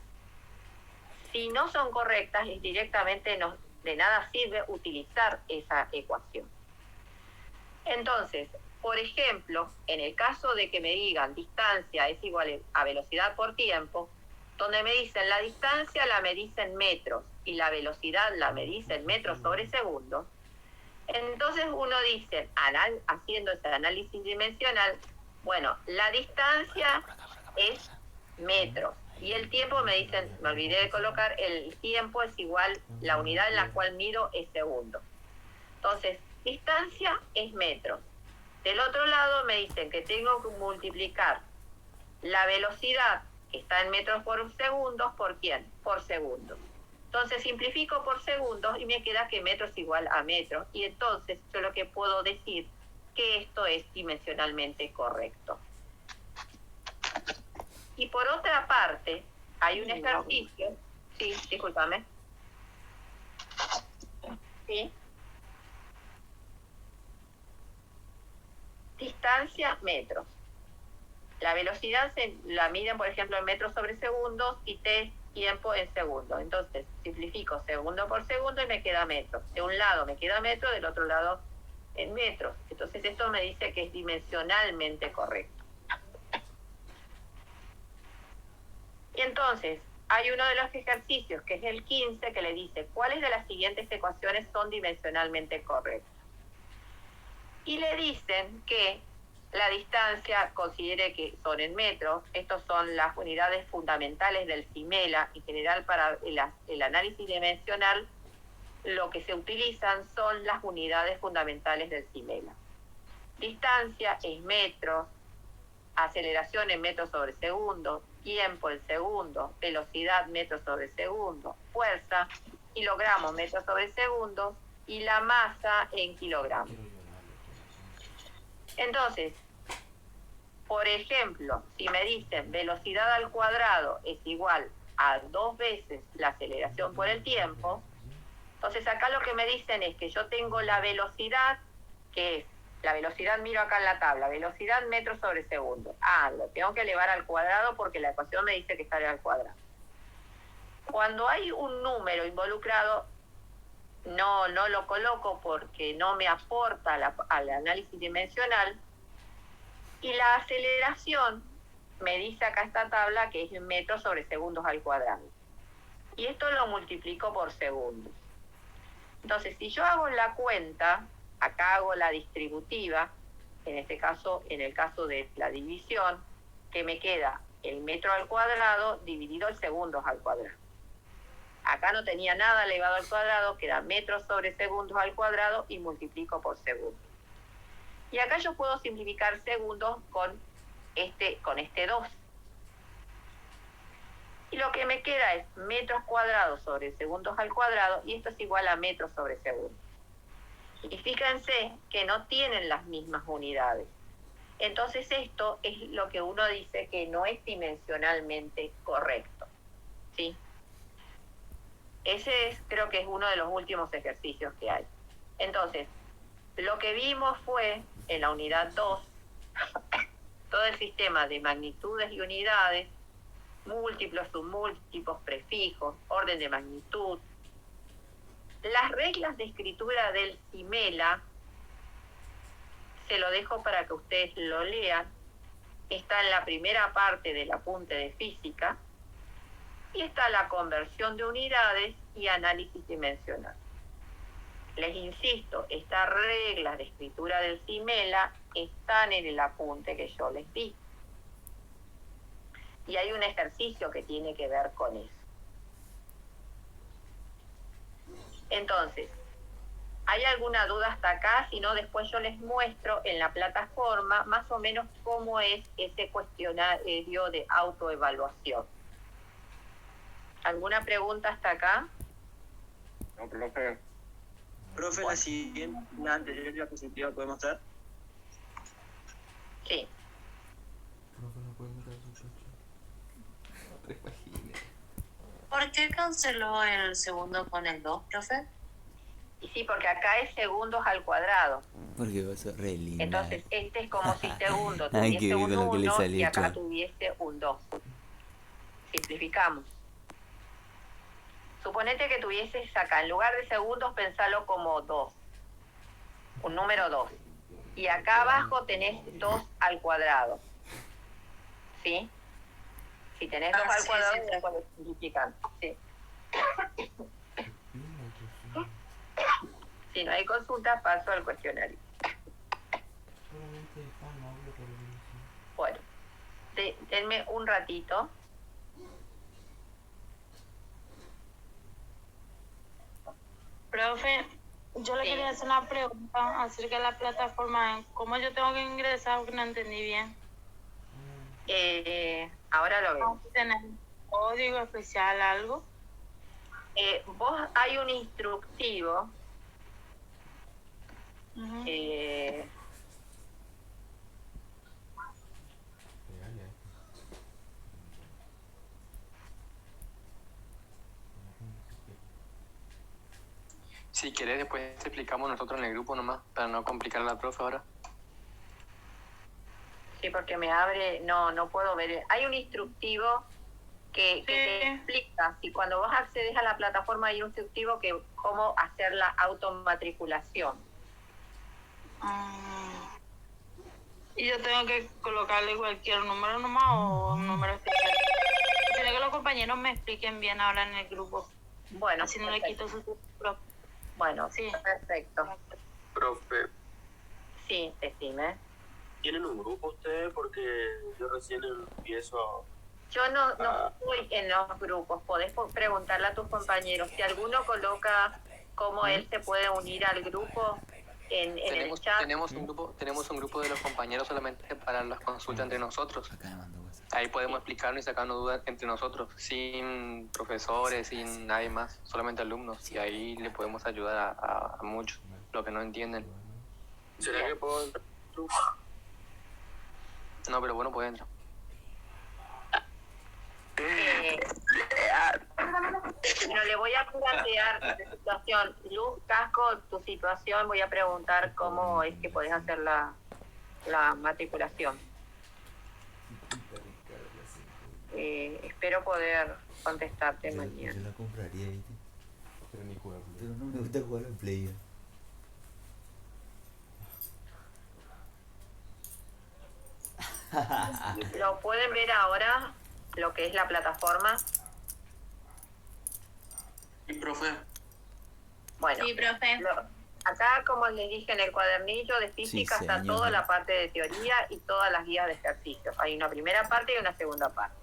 Speaker 7: Si no son correctas, directamente de nada sirve utilizar esa ecuación. Entonces, por ejemplo, en el caso de que me digan distancia es igual a velocidad por tiempo, donde me dicen la distancia la medís en metros y la velocidad la medís en metros sobre segundo, entonces uno dice, haciendo ese análisis dimensional, bueno, la distancia es metros y el tiempo me dicen, me olvidé de colocar, el tiempo es igual, la unidad en la cual mido es segundo. Entonces, distancia es metros. Del otro lado me dicen que tengo que multiplicar la velocidad que está en metros por segundo, ¿por quién? Por segundo. Entonces simplifico por segundos y me queda que metro es igual a metro. Y entonces yo lo que puedo decir que esto es dimensionalmente correcto. Y por otra parte, hay un ejercicio. Sí, discúlpame. Sí. Distancia, metros. La velocidad la miden, por ejemplo, en metros sobre segundos y tiempo en segundos. Entonces, simplifico segundo por segundo y me queda metro. De un lado me queda metro, del otro lado en metros. Entonces, esto me dice que es dimensionalmente correcto. Y entonces, hay uno de los ejercicios, que es el 15, que le dice, ¿cuáles de las siguientes ecuaciones son dimensionalmente correctas? Y le dicen que la distancia considere que son en metros. Estos son las unidades fundamentales del CIMELA. En general, para el análisis dimensional, lo que se utilizan son las unidades fundamentales del CIMELA. Distancia es metros, aceleración en metros sobre segundo, tiempo en segundo, velocidad metros sobre segundo, fuerza, kilogramos metros sobre segundo y la masa en kilogramos. Entonces, por ejemplo, si me dicen velocidad al cuadrado es igual a 2 veces la aceleración por el tiempo, entonces acá lo que me dicen es que yo tengo la velocidad, que es, la velocidad miro acá en la tabla, velocidad metros sobre segundo. Lo tengo que elevar al cuadrado porque la ecuación me dice que está al cuadrado. Cuando hay un número involucrado, no lo coloco porque no me aporta al análisis dimensional. Y la aceleración me dice acá esta tabla que es metros sobre segundos al cuadrado. Y esto lo multiplico por segundos. Entonces, si yo hago la cuenta, acá hago la distributiva, en este caso, en el caso de la división, que me queda el metro al cuadrado dividido en segundos al cuadrado. Acá no tenía nada elevado al cuadrado, queda metros sobre segundos al cuadrado y multiplico por segundos. Y acá yo puedo simplificar segundos con este 2. Y lo que me queda es metros cuadrados sobre segundos al cuadrado, y esto es igual a metros sobre segundos. Y fíjense que no tienen las mismas unidades.
Speaker 1: Entonces esto es lo que uno dice que no es dimensionalmente correcto, ¿sí? Ese es, creo que es uno de los últimos ejercicios que hay. Entonces, lo que vimos fue, en la unidad 2, todo el sistema de magnitudes y unidades, múltiplos, submúltiplos, prefijos, orden de magnitud. Las reglas de escritura del CIMELA, se lo dejo para que ustedes lo lean, está en la primera parte del apunte de física, y está la conversión de unidades y análisis dimensional. Les insisto, estas reglas de escritura del CIMELA están en el apunte que yo les di. Y hay un ejercicio que tiene que ver con eso. Entonces, ¿hay alguna duda hasta acá? Si no, después yo les muestro en la plataforma más o menos cómo es ese cuestionario de autoevaluación. ¿Alguna pregunta hasta acá?
Speaker 10: No, profe.
Speaker 5: Profe, la siguiente, la anterior diapositiva, ¿puede mostrar?
Speaker 1: Sí.
Speaker 12: Profe, no puede meter su chocho. 3 páginas.
Speaker 8: ¿Por qué canceló el segundo con el 2, profe?
Speaker 1: Y sí, porque acá es segundos al cuadrado.
Speaker 13: Porque vos sos re linda.
Speaker 1: Entonces, este es como si segundo
Speaker 13: Ay,
Speaker 1: tuviese
Speaker 13: qué
Speaker 1: un
Speaker 13: bien lo que le
Speaker 1: 1
Speaker 13: salió,
Speaker 1: y acá
Speaker 13: chaval.
Speaker 1: tuviese un 2. Simplificamos. Suponete que tuvieses acá, en lugar de segundos, pensalo como 2. Un número 2. Y acá abajo tenés 2 al cuadrado. ¿Sí? Si tenés 2 al
Speaker 8: sí,
Speaker 1: cuadrado,
Speaker 8: sí,
Speaker 1: después lo simplifican. Sí. Si no hay consulta, paso al cuestionario.
Speaker 12: Solamente está noble por el
Speaker 1: Bueno, denme un ratito.
Speaker 3: Profe, yo le
Speaker 1: Sí.
Speaker 3: quería hacer una pregunta acerca de la plataforma. ¿Cómo yo tengo que ingresar? Porque no entendí bien.
Speaker 1: Ahora lo veo.
Speaker 3: ¿Tengo que tener código especial, algo?
Speaker 1: Vos hay un instructivo.
Speaker 3: Ujú.
Speaker 6: Si querés, después te explicamos nosotros en el grupo nomás, para no complicar a la profe ahora.
Speaker 1: Sí, porque me abre, no puedo ver. Hay un instructivo que te explica, si cuando vos accedes a la plataforma hay un instructivo que cómo hacer la automatriculación.
Speaker 3: ¿Y yo tengo que colocarle cualquier número nomás o un número especial? Quiero que los compañeros me expliquen bien ahora en el grupo.
Speaker 1: Bueno,
Speaker 3: Así no le quito su propio.
Speaker 1: Bueno,
Speaker 3: Sí.
Speaker 1: perfecto.
Speaker 11: Profe,
Speaker 1: Sí, decime.
Speaker 11: ¿tienen un grupo ustedes? Porque yo recién empiezo.
Speaker 1: Yo no estoy en los grupos, podés preguntarle a tus compañeros. Si alguno coloca cómo él se puede unir al grupo en el chat.
Speaker 6: Tenemos un grupo de los compañeros solamente para las consultas entre nosotros. Ahí podemos explicarnos y sacarnos dudas entre nosotros, sin profesores, sin nadie más, solamente alumnos. Y ahí le podemos ayudar a muchos, los que no entienden.
Speaker 11: ¿Será que puedo entrar?
Speaker 6: No, pero bueno, puede entrar.
Speaker 1: Bueno, le voy a plantear la situación. Luz, Casco, tu situación, voy a preguntar cómo es que podés hacer la matriculación. Espero poder contestarte mañana.
Speaker 13: Yo la compraría, ¿viste?
Speaker 12: Pero ni juego.
Speaker 13: Pero no me gusta jugar al Play.
Speaker 1: ¿Lo pueden ver ahora, lo que es la plataforma?
Speaker 11: ¿Y profe?
Speaker 1: Bueno,
Speaker 3: Sí, profe.
Speaker 1: acá, como les dije en el cuadernillo de física,
Speaker 13: Sí,
Speaker 1: está
Speaker 13: señor.
Speaker 1: toda la parte de teoría y todas las guías de ejercicios. Hay una primera parte y una segunda parte.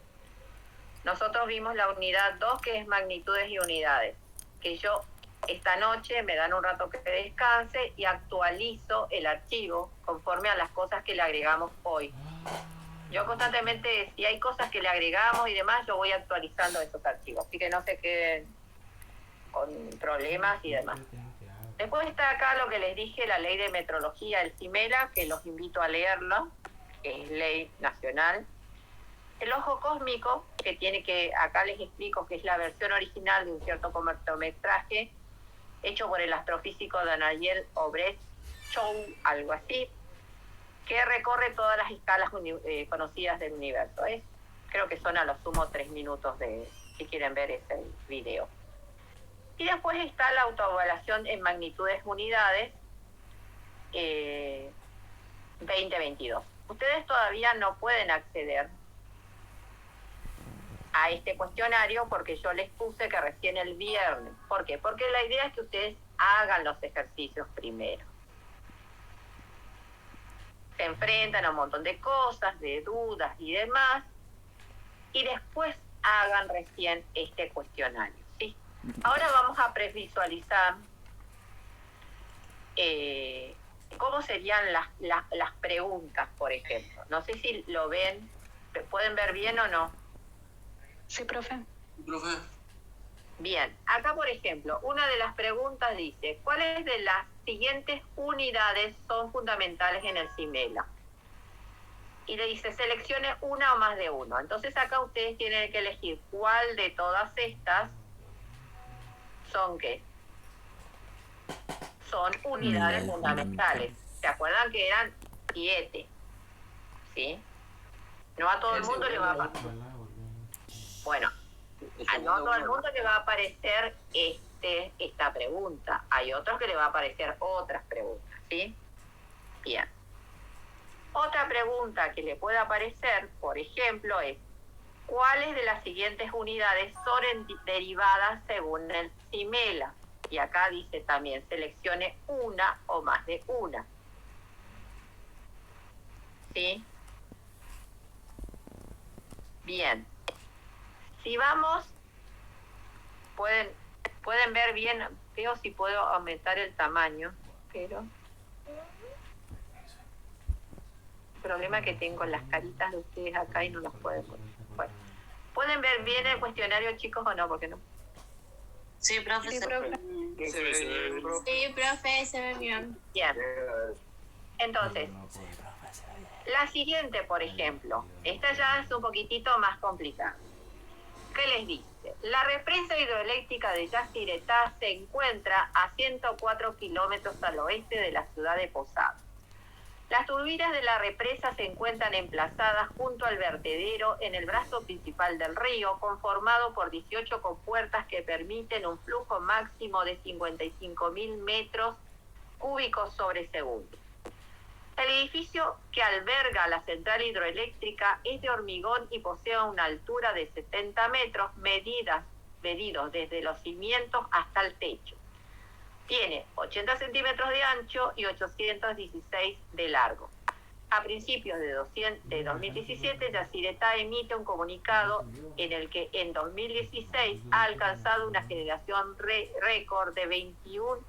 Speaker 1: Nosotros vimos la unidad 2, que es magnitudes y unidades, que yo esta noche me dan un rato que descanse y actualizo el archivo conforme a las cosas que le agregamos hoy. Yo constantemente, si hay cosas que le agregamos y demás, yo voy actualizando esos archivos, así que no se queden con problemas y demás. Después está acá lo que les dije, la ley de metrología, el CIMELA, que los invito a leerlo. que es ley nacional. El ojo cósmico, que tiene que, acá les explico que es la versión original de un cierto cortometraje hecho por el astrofísico Daniel Obret Show, algo así, que recorre todas las escalas conocidas del universo. Creo que son a lo sumo 3 minutos si quieren ver ese video. Y después está la autoevaluación en magnitudes unidades 2022. Ustedes todavía no pueden acceder a este cuestionario porque yo les puse que recién el viernes. ¿Por qué? Porque la idea es que ustedes hagan los ejercicios primero. Se enfrentan a un montón de cosas, de dudas y demás, y después hagan recién este cuestionario, ¿sí? Ahora vamos a previsualizar cómo serían las preguntas, por ejemplo. No sé si lo ven, ¿pueden ver bien o no?
Speaker 9: Sí, profe.
Speaker 11: Profe.
Speaker 1: Bien, acá por ejemplo, una de las preguntas dice, ¿cuáles de las siguientes unidades son fundamentales en el CIMELA? Y le dice, seleccione una o más de uno. Entonces acá ustedes tienen que elegir cuál de todas estas son ¿qué? Son unidades fundamentales. ¿Se acuerdan que eran 7? ¿Sí? No a todo el mundo le va a pasar. Bueno, no a todo el mundo le va a aparecer esta pregunta. Hay otros que le va a aparecer otras preguntas, ¿sí? Bien. Otra pregunta que le puede aparecer, por ejemplo, es ¿cuáles de las siguientes unidades son derivadas según el CIMELA? Y acá dice también, seleccione una o más de una. ¿Sí? Bien. Si vamos, pueden ver bien, veo si puedo aumentar el tamaño, pero el problema que tengo las caritas de ustedes acá y no las pueden poner. Bueno, ¿pueden ver bien el cuestionario, chicos, o no? Porque no.
Speaker 8: Sí, profe.
Speaker 9: Sí, profe.
Speaker 8: Sí, profe, se ve bien.
Speaker 1: Bien. Entonces, la siguiente, por ejemplo, esta ya es un poquitito más complicada. ¿Qué les dice? La represa hidroeléctrica de Yacyretá se encuentra a 104 kilómetros al oeste de la ciudad de Posadas. Las turbinas de la represa se encuentran emplazadas junto al vertedero en el brazo principal del río, conformado por 18 compuertas que permiten un flujo máximo de 55.000 metros cúbicos sobre segundo. El edificio que alberga la central hidroeléctrica es de hormigón y posee una altura de 70 metros, medidos desde los cimientos hasta el techo. Tiene 80 centímetros de ancho y 816 de largo. A principios de 2017, Yacyretá emite un comunicado en el que en 2016 ha alcanzado una generación récord de 21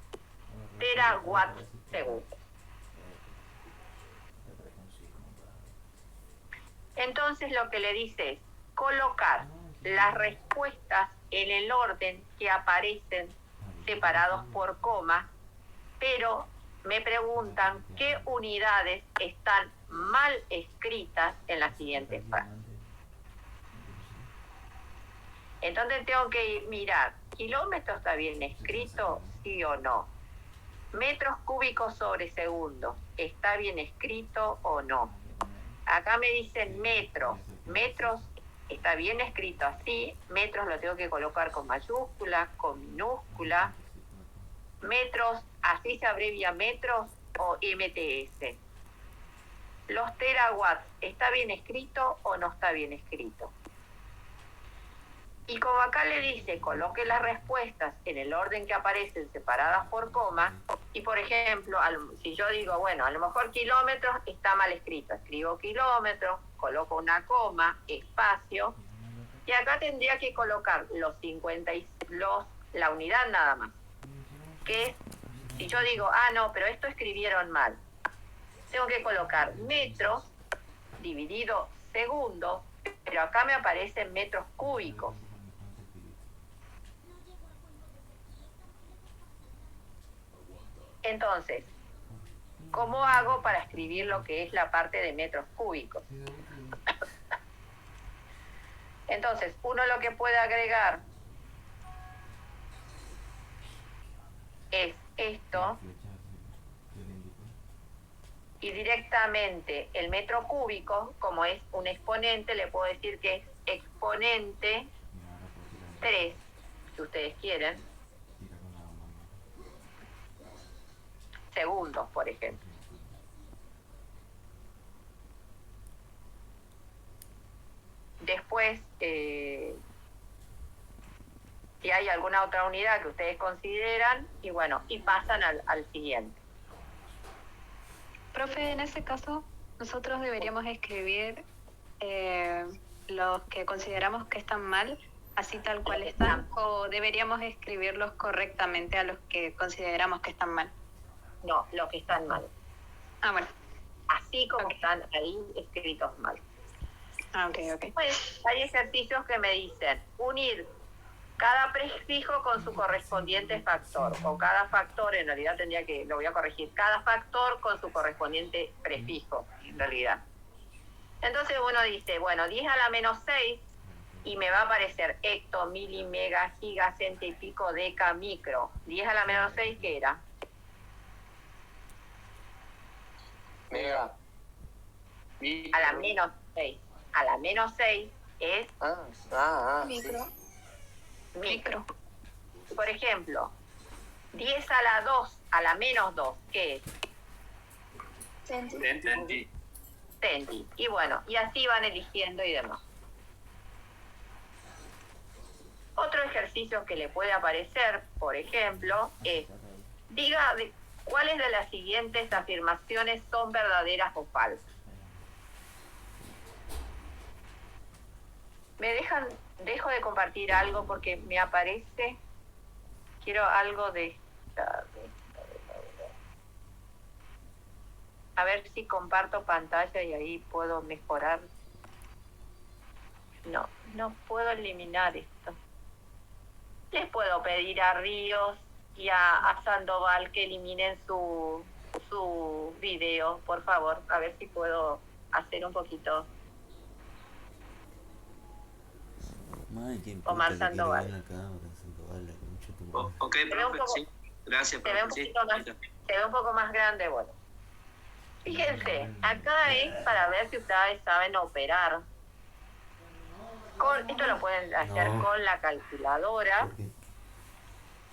Speaker 1: terawatts segundo. Entonces lo que le dice es colocar las respuestas en el orden que aparecen separados por coma, pero me preguntan qué unidades están mal escritas en la siguiente frase. Entonces tengo que mirar, ¿kilómetros está bien escrito? ¿Sí o no? Metros cúbicos sobre segundo, ¿está bien escrito o no? Acá me dicen metros. Metros está bien escrito así. Metros lo tengo que colocar con mayúscula, con minúscula. Metros, así se abrevia metros o MTS. Los terawatts, ¿está bien escrito o no está bien escrito? Y como acá le dice, coloque las respuestas en el orden que aparecen separadas por coma, y por ejemplo, si yo digo, bueno, a lo mejor kilómetros está mal escrito, escribo kilómetros, coloco una coma, espacio, y acá tendría que colocar la unidad nada más, que es, si yo digo, no, pero esto escribieron mal, tengo que colocar metros dividido segundos, pero acá me aparecen metros cúbicos. Entonces, ¿cómo hago para escribir lo que es la parte de metros cúbicos? Entonces, uno lo que puede agregar es esto, y directamente el metro cúbico, como es un exponente, le puedo decir que es exponente 3, si ustedes quieren, segundos, por ejemplo. Después, si hay alguna otra unidad que ustedes consideran, y bueno, y pasan al siguiente.
Speaker 9: Profe, en ese caso, nosotros deberíamos escribir los que consideramos que están mal, así tal cual están, o deberíamos escribirlos correctamente a los que consideramos que están mal.
Speaker 1: No, los que están mal.
Speaker 9: Ah, bueno.
Speaker 1: Así como están ahí escritos mal.
Speaker 9: Ah, ok.
Speaker 1: Pues hay ejercicios que me dicen unir cada prefijo con su correspondiente factor, o cada factor, en realidad tendría que, lo voy a corregir, cada factor con su correspondiente prefijo, en realidad. Entonces uno dice, bueno, 10 a la menos 6, y me va a aparecer hecto, mili, mega, giga, cento y pico, deca, micro. 10 a la menos 6, ¿qué era?
Speaker 5: Mega.
Speaker 1: A la menos 6. A la menos 6 es
Speaker 9: Micro.
Speaker 1: micro. Por ejemplo, 10 a la 2, a la menos 2, ¿qué es?
Speaker 4: Centi.
Speaker 1: Centi. Y bueno, y así van eligiendo y demás. Otro ejercicio que le puede aparecer, por ejemplo, es, diga cuáles de las siguientes afirmaciones son verdaderas o falsas. Me dejo de compartir algo porque me aparece, quiero algo de a ver si comparto pantalla y ahí puedo mejorar. No puedo eliminar esto. Les puedo pedir a Ríos y a Sandoval que eliminen su video, por favor, a ver si puedo hacer un poquito. Omar Sandoval.
Speaker 5: Ok, profe, sí. Gracias,
Speaker 1: Se ve un
Speaker 5: profe.
Speaker 1: poquito más, se ve un poco más grande, bueno. Fíjense, acá es para ver si ustedes saben operar. Esto lo pueden hacer con la calculadora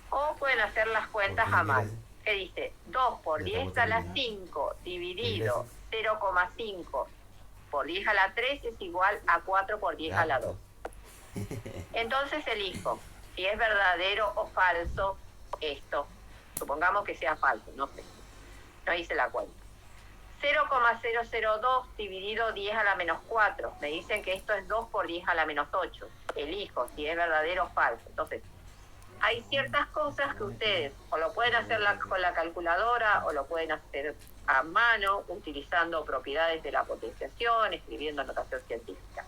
Speaker 1: o pueden hacer las cuentas a mano. Que dice 2 por 10 a la 5 dividido 0,5 por 10 a la 3 es igual a 4 por 10 a la 2. Entonces elijo si es verdadero o falso esto. Supongamos que sea falso, no sé. No hice la cuenta. 0,002 dividido 10 a la menos 4. Me dicen que esto es 2 por 10 a la menos 8. Elijo si es verdadero o falso. Entonces, hay ciertas cosas que ustedes o lo pueden hacer con la calculadora o lo pueden hacer a mano, utilizando propiedades de la potenciación, escribiendo notación científica.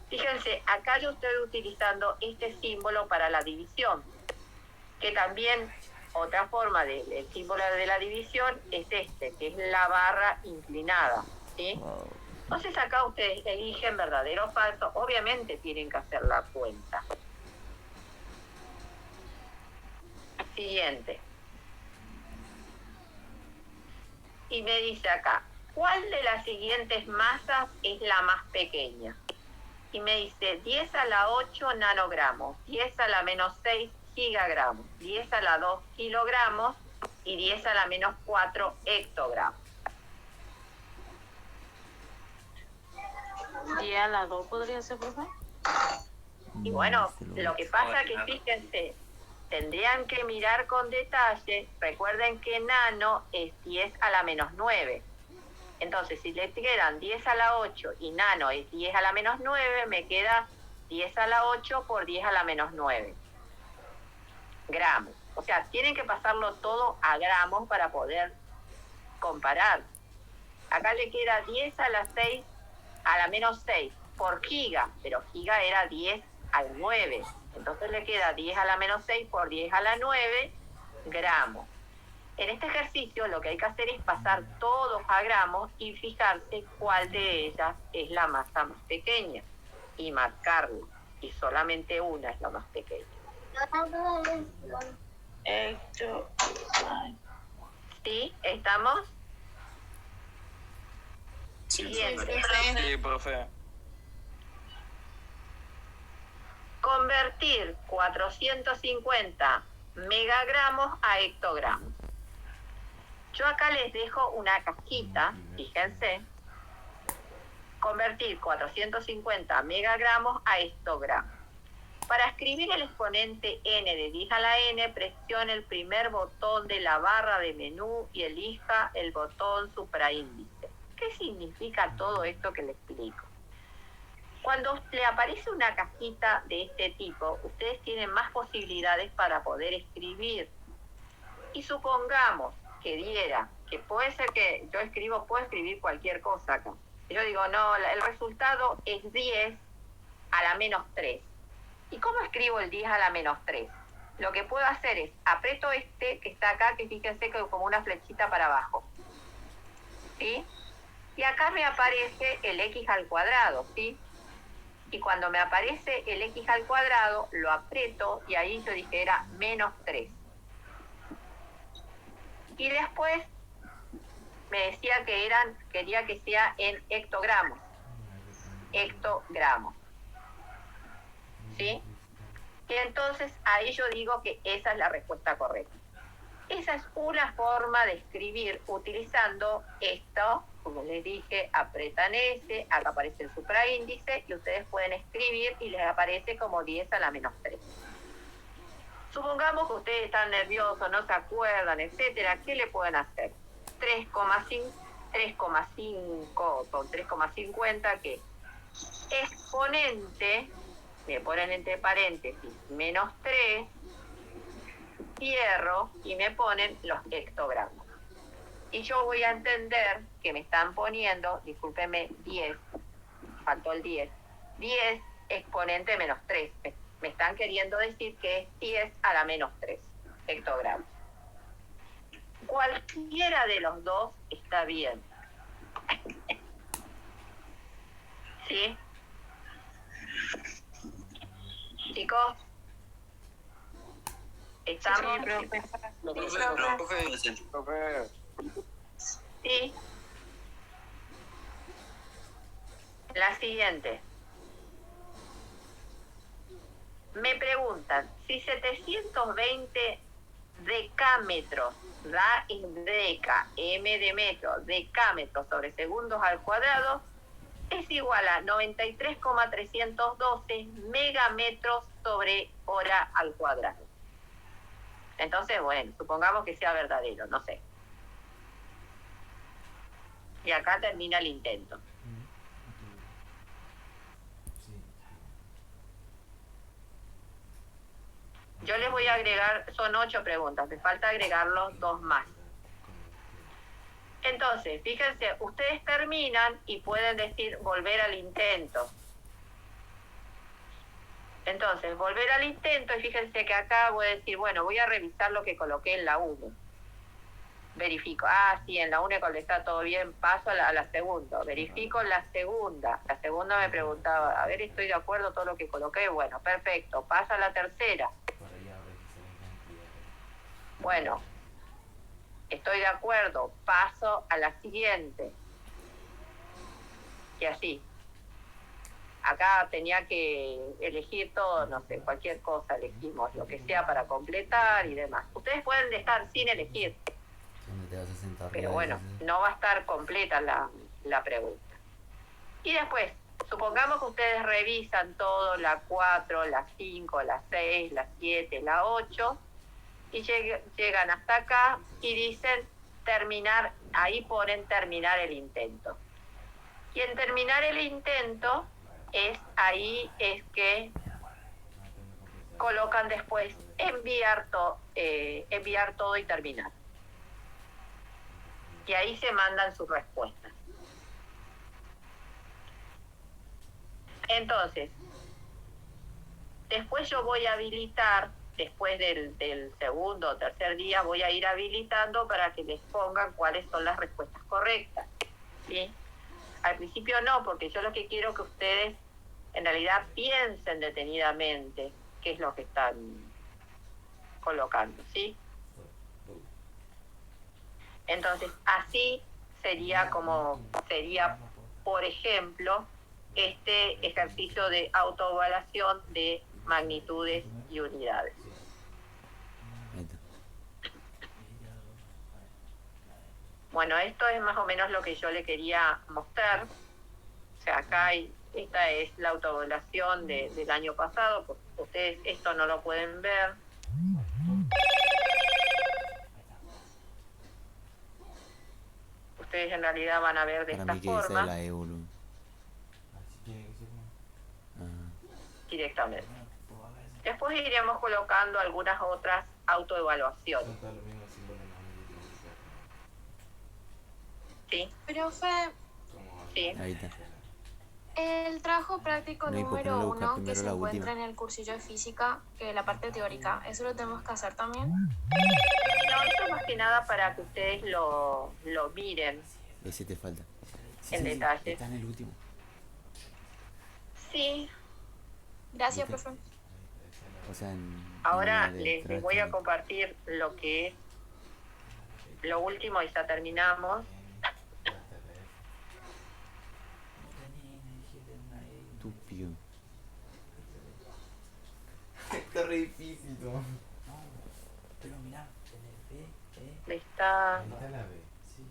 Speaker 1: Fíjense, acá yo estoy utilizando este símbolo para la división, que también otra forma del símbolo de la división es este, que es la barra inclinada, ¿sí? Entonces acá ustedes eligen verdadero o falso, obviamente tienen que hacer la cuenta. Siguiente. Y me dice acá, ¿cuál de las siguientes masas es la más pequeña? Y me dice 10 a la 8 nanogramos, 10 a la menos 6 gigagramos, 10 a la 2 kilogramos y 10 a la menos 4 hectogramos.
Speaker 3: 10 a la 2 podría ser, profe.
Speaker 1: Y bueno, lo que pasa es que fíjense, tendrían que mirar con detalle. Recuerden que nano es 10 a la menos 9. Entonces, si le quedan 10 a la 8 y nano es 10 a la menos 9, me queda 10 a la 8 por 10 a la menos 9 gramos. O sea, tienen que pasarlo todo a gramos para poder comparar. Acá le queda 10 a la 6 a la menos 6 por giga, pero giga era 10 al 9. Entonces le queda 10 a la menos 6 por 10 a la 9 gramos. En este ejercicio lo que hay que hacer es pasar todos a gramos y fijarse cuál de ellas es la masa más pequeña y marcarlo. Y solamente una es la más pequeña. ¿Sí? ¿Estamos? Siguiente.
Speaker 5: Sí, profe.
Speaker 1: Convertir 450 megagramos a hectogramos. Yo acá les dejo una cajita, fíjense. Convertir 450 megagramos a hectogramos. Para escribir el exponente n de 10 a la n, presione el primer botón de la barra de menú y elija el botón supraíndice. ¿Qué significa todo esto que les explico? Cuando le aparece una cajita de este tipo, ustedes tienen más posibilidades para poder escribir. Y supongamos que diera, que puede ser que yo puedo escribir cualquier cosa acá. Yo digo, no, el resultado es 10 a la menos 3. ¿Y cómo escribo el 10 a la menos 3? Lo que puedo hacer es, aprieto este que está acá, que fíjense que como una flechita para abajo. ¿Sí? Y acá me aparece el x al cuadrado, ¿sí? Y cuando me aparece el x al cuadrado, lo aprieto y ahí yo dije era menos 3. Y después me decía que quería que sea en hectogramos. Hectogramos. ¿Sí? Y entonces ahí yo digo que esa es la respuesta correcta. Esa es una forma de escribir utilizando esto, como les dije, apretan S, acá aparece el supraíndice y ustedes pueden escribir y les aparece como 10 a la menos 3. Supongamos que ustedes están nerviosos, no se acuerdan, etcétera, ¿qué le pueden hacer? 3,5 con 3,50 que exponente, me ponen entre paréntesis, menos 3, cierro y me ponen los hectogramos. Y yo voy a entender que me están poniendo, discúlpeme, 10, faltó el 10 exponente menos 3. Me están queriendo decir que es 10 a la menos 3 hectogramos. Cualquiera de los dos está bien. ¿Sí? Chicos, ¿estamos?
Speaker 5: Profe.
Speaker 1: Sí. La siguiente. Me preguntan, si 720 decámetros da en deca, m de metro, decámetros sobre segundos al cuadrado, es igual a 93,312 megametros sobre hora al cuadrado. Entonces, bueno, supongamos que sea verdadero, no sé. Y acá termina el intento. Yo les voy a agregar, son 8 preguntas, me falta agregarlos 2 más. Entonces, fíjense, ustedes terminan y pueden decir volver al intento. Entonces, volver al intento y fíjense que acá voy a decir, bueno, voy a revisar lo que coloqué en la 1. Verifico, sí, en la 1 está todo bien, paso a la segunda. Verifico la segunda. La segunda me preguntaba, a ver, ¿estoy de acuerdo todo lo que coloqué? Bueno, perfecto, paso a la tercera. Bueno, estoy de acuerdo, paso a la siguiente. Y así. Acá tenía que elegir todo, no sé, cualquier cosa elegimos, lo que sea para completar y demás. Ustedes pueden dejar sin elegir, pero bueno, no va a estar completa la pregunta. Y después, supongamos que ustedes revisan todo, la 4, la 5, la 6, la 7, la 8, y llegan hasta acá y dicen terminar, ahí ponen terminar el intento. Y en terminar el intento, ahí es que colocan después enviar todo y terminar. Y ahí se mandan sus respuestas. Entonces, después yo voy a habilitar
Speaker 7: después del segundo o tercer día voy a ir habilitando para que les pongan cuáles son las respuestas correctas, ¿sí? Al principio no, porque yo lo que quiero que ustedes en realidad piensen detenidamente qué es lo que están colocando, ¿sí? Entonces, así sería por ejemplo, este ejercicio de autoevaluación de magnitudes y unidades. Bueno, esto es más o menos lo que yo le quería mostrar. O sea, acá esta es la autoevaluación del año pasado, porque ustedes esto no lo pueden ver. Ustedes en realidad van a ver de
Speaker 13: Para
Speaker 7: esta
Speaker 13: mí que esa
Speaker 7: forma
Speaker 13: es la E, boludo.
Speaker 7: directamente. Después iremos colocando algunas otras autoevaluaciones. ¿Sí?
Speaker 14: Profe,
Speaker 7: Sí.
Speaker 13: Ahí está.
Speaker 14: el trabajo práctico
Speaker 13: No, y por qué no
Speaker 14: número
Speaker 13: lo buscas
Speaker 14: 1 que
Speaker 13: primero
Speaker 14: se
Speaker 13: la
Speaker 14: encuentra
Speaker 13: última?
Speaker 14: en el cursillo de física, que es la parte teórica, ¿eso lo tenemos que hacer también?
Speaker 7: No, esto más que nada para que ustedes lo miren
Speaker 13: Ese te falta.
Speaker 7: en detalle.
Speaker 13: Está en el último.
Speaker 7: Sí.
Speaker 14: Gracias,
Speaker 13: ¿Viste?
Speaker 14: profe.
Speaker 13: O sea,
Speaker 7: Ahora
Speaker 13: en la de
Speaker 7: les
Speaker 13: atrás
Speaker 7: voy a
Speaker 13: también.
Speaker 7: compartir lo que es lo último y ya terminamos.
Speaker 13: Estúpido.
Speaker 12: Está re difícil, ¿no?
Speaker 13: Pero mirá,
Speaker 7: Está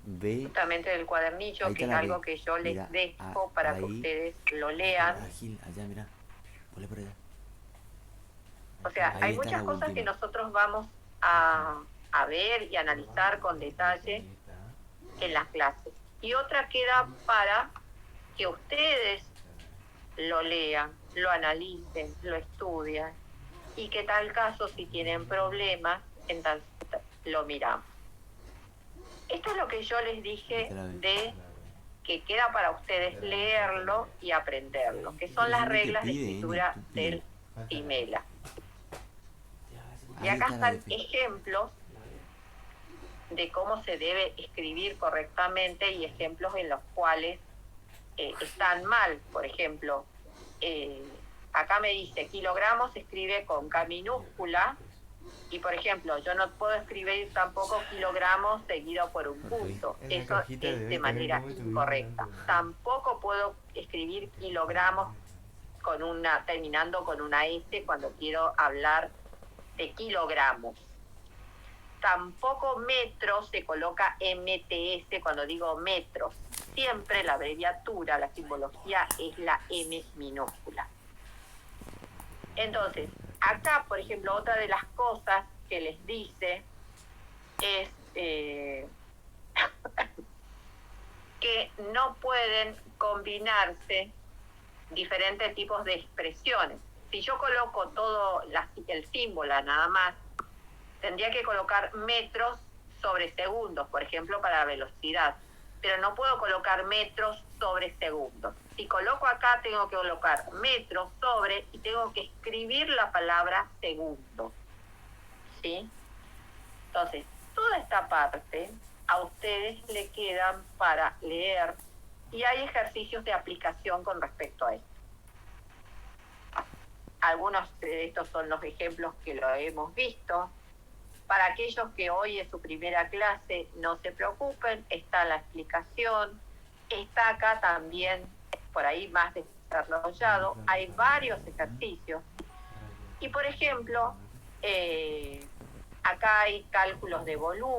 Speaker 13: ve.
Speaker 7: justamente del cuadernillo,
Speaker 13: Ahí
Speaker 7: que es
Speaker 13: está la
Speaker 7: algo
Speaker 13: B.
Speaker 7: que yo les
Speaker 13: Mira,
Speaker 7: dejo para que
Speaker 13: ahí.
Speaker 7: ustedes lo lean.
Speaker 13: Ágil, allá, mirá. Ponle por allá.
Speaker 7: O sea,
Speaker 13: Ahí
Speaker 7: hay
Speaker 13: está
Speaker 7: muchas
Speaker 13: la
Speaker 7: cosas que
Speaker 13: última.
Speaker 7: nosotros vamos a ver y analizar con detalle en las clases. Y otra queda para que ustedes lo lean, lo analicen, lo estudian y que tal caso si tienen problemas, entonces lo miramos. Esto es lo que yo les dije de que queda para ustedes leerlo y aprenderlo, que son las reglas de escritura del Timela. Y acá están ejemplos de cómo se debe escribir correctamente y ejemplos en los cuales están mal. Por ejemplo, acá me dice kilogramos se escribe con K minúscula y, por ejemplo, yo no puedo escribir tampoco kilogramos seguido por un punto. Eso es de manera incorrecta. Tampoco puedo escribir kilogramos terminando con una S cuando quiero hablar de kilogramos. Tampoco metros se coloca MTS cuando digo metros. Siempre la abreviatura, la simbología es la M minúscula. Entonces, acá, por ejemplo, otra de las cosas que les dice es que no pueden combinarse diferentes tipos de expresiones. Si yo coloco todo el símbolo nada más, tendría que colocar metros sobre segundos, por ejemplo, para velocidad. Pero no puedo colocar metros sobre segundos. Si coloco acá, tengo que colocar metros sobre y tengo que escribir la palabra segundo. ¿Sí? Entonces, toda esta parte a ustedes le quedan para leer y hay ejercicios de aplicación con respecto a esto. Algunos de estos son los ejemplos que lo hemos visto. Para aquellos que hoy es su primera clase, no se preocupen, está la explicación, está acá también, por ahí más desarrollado, hay varios ejercicios. Y por ejemplo, acá hay cálculos de volumen.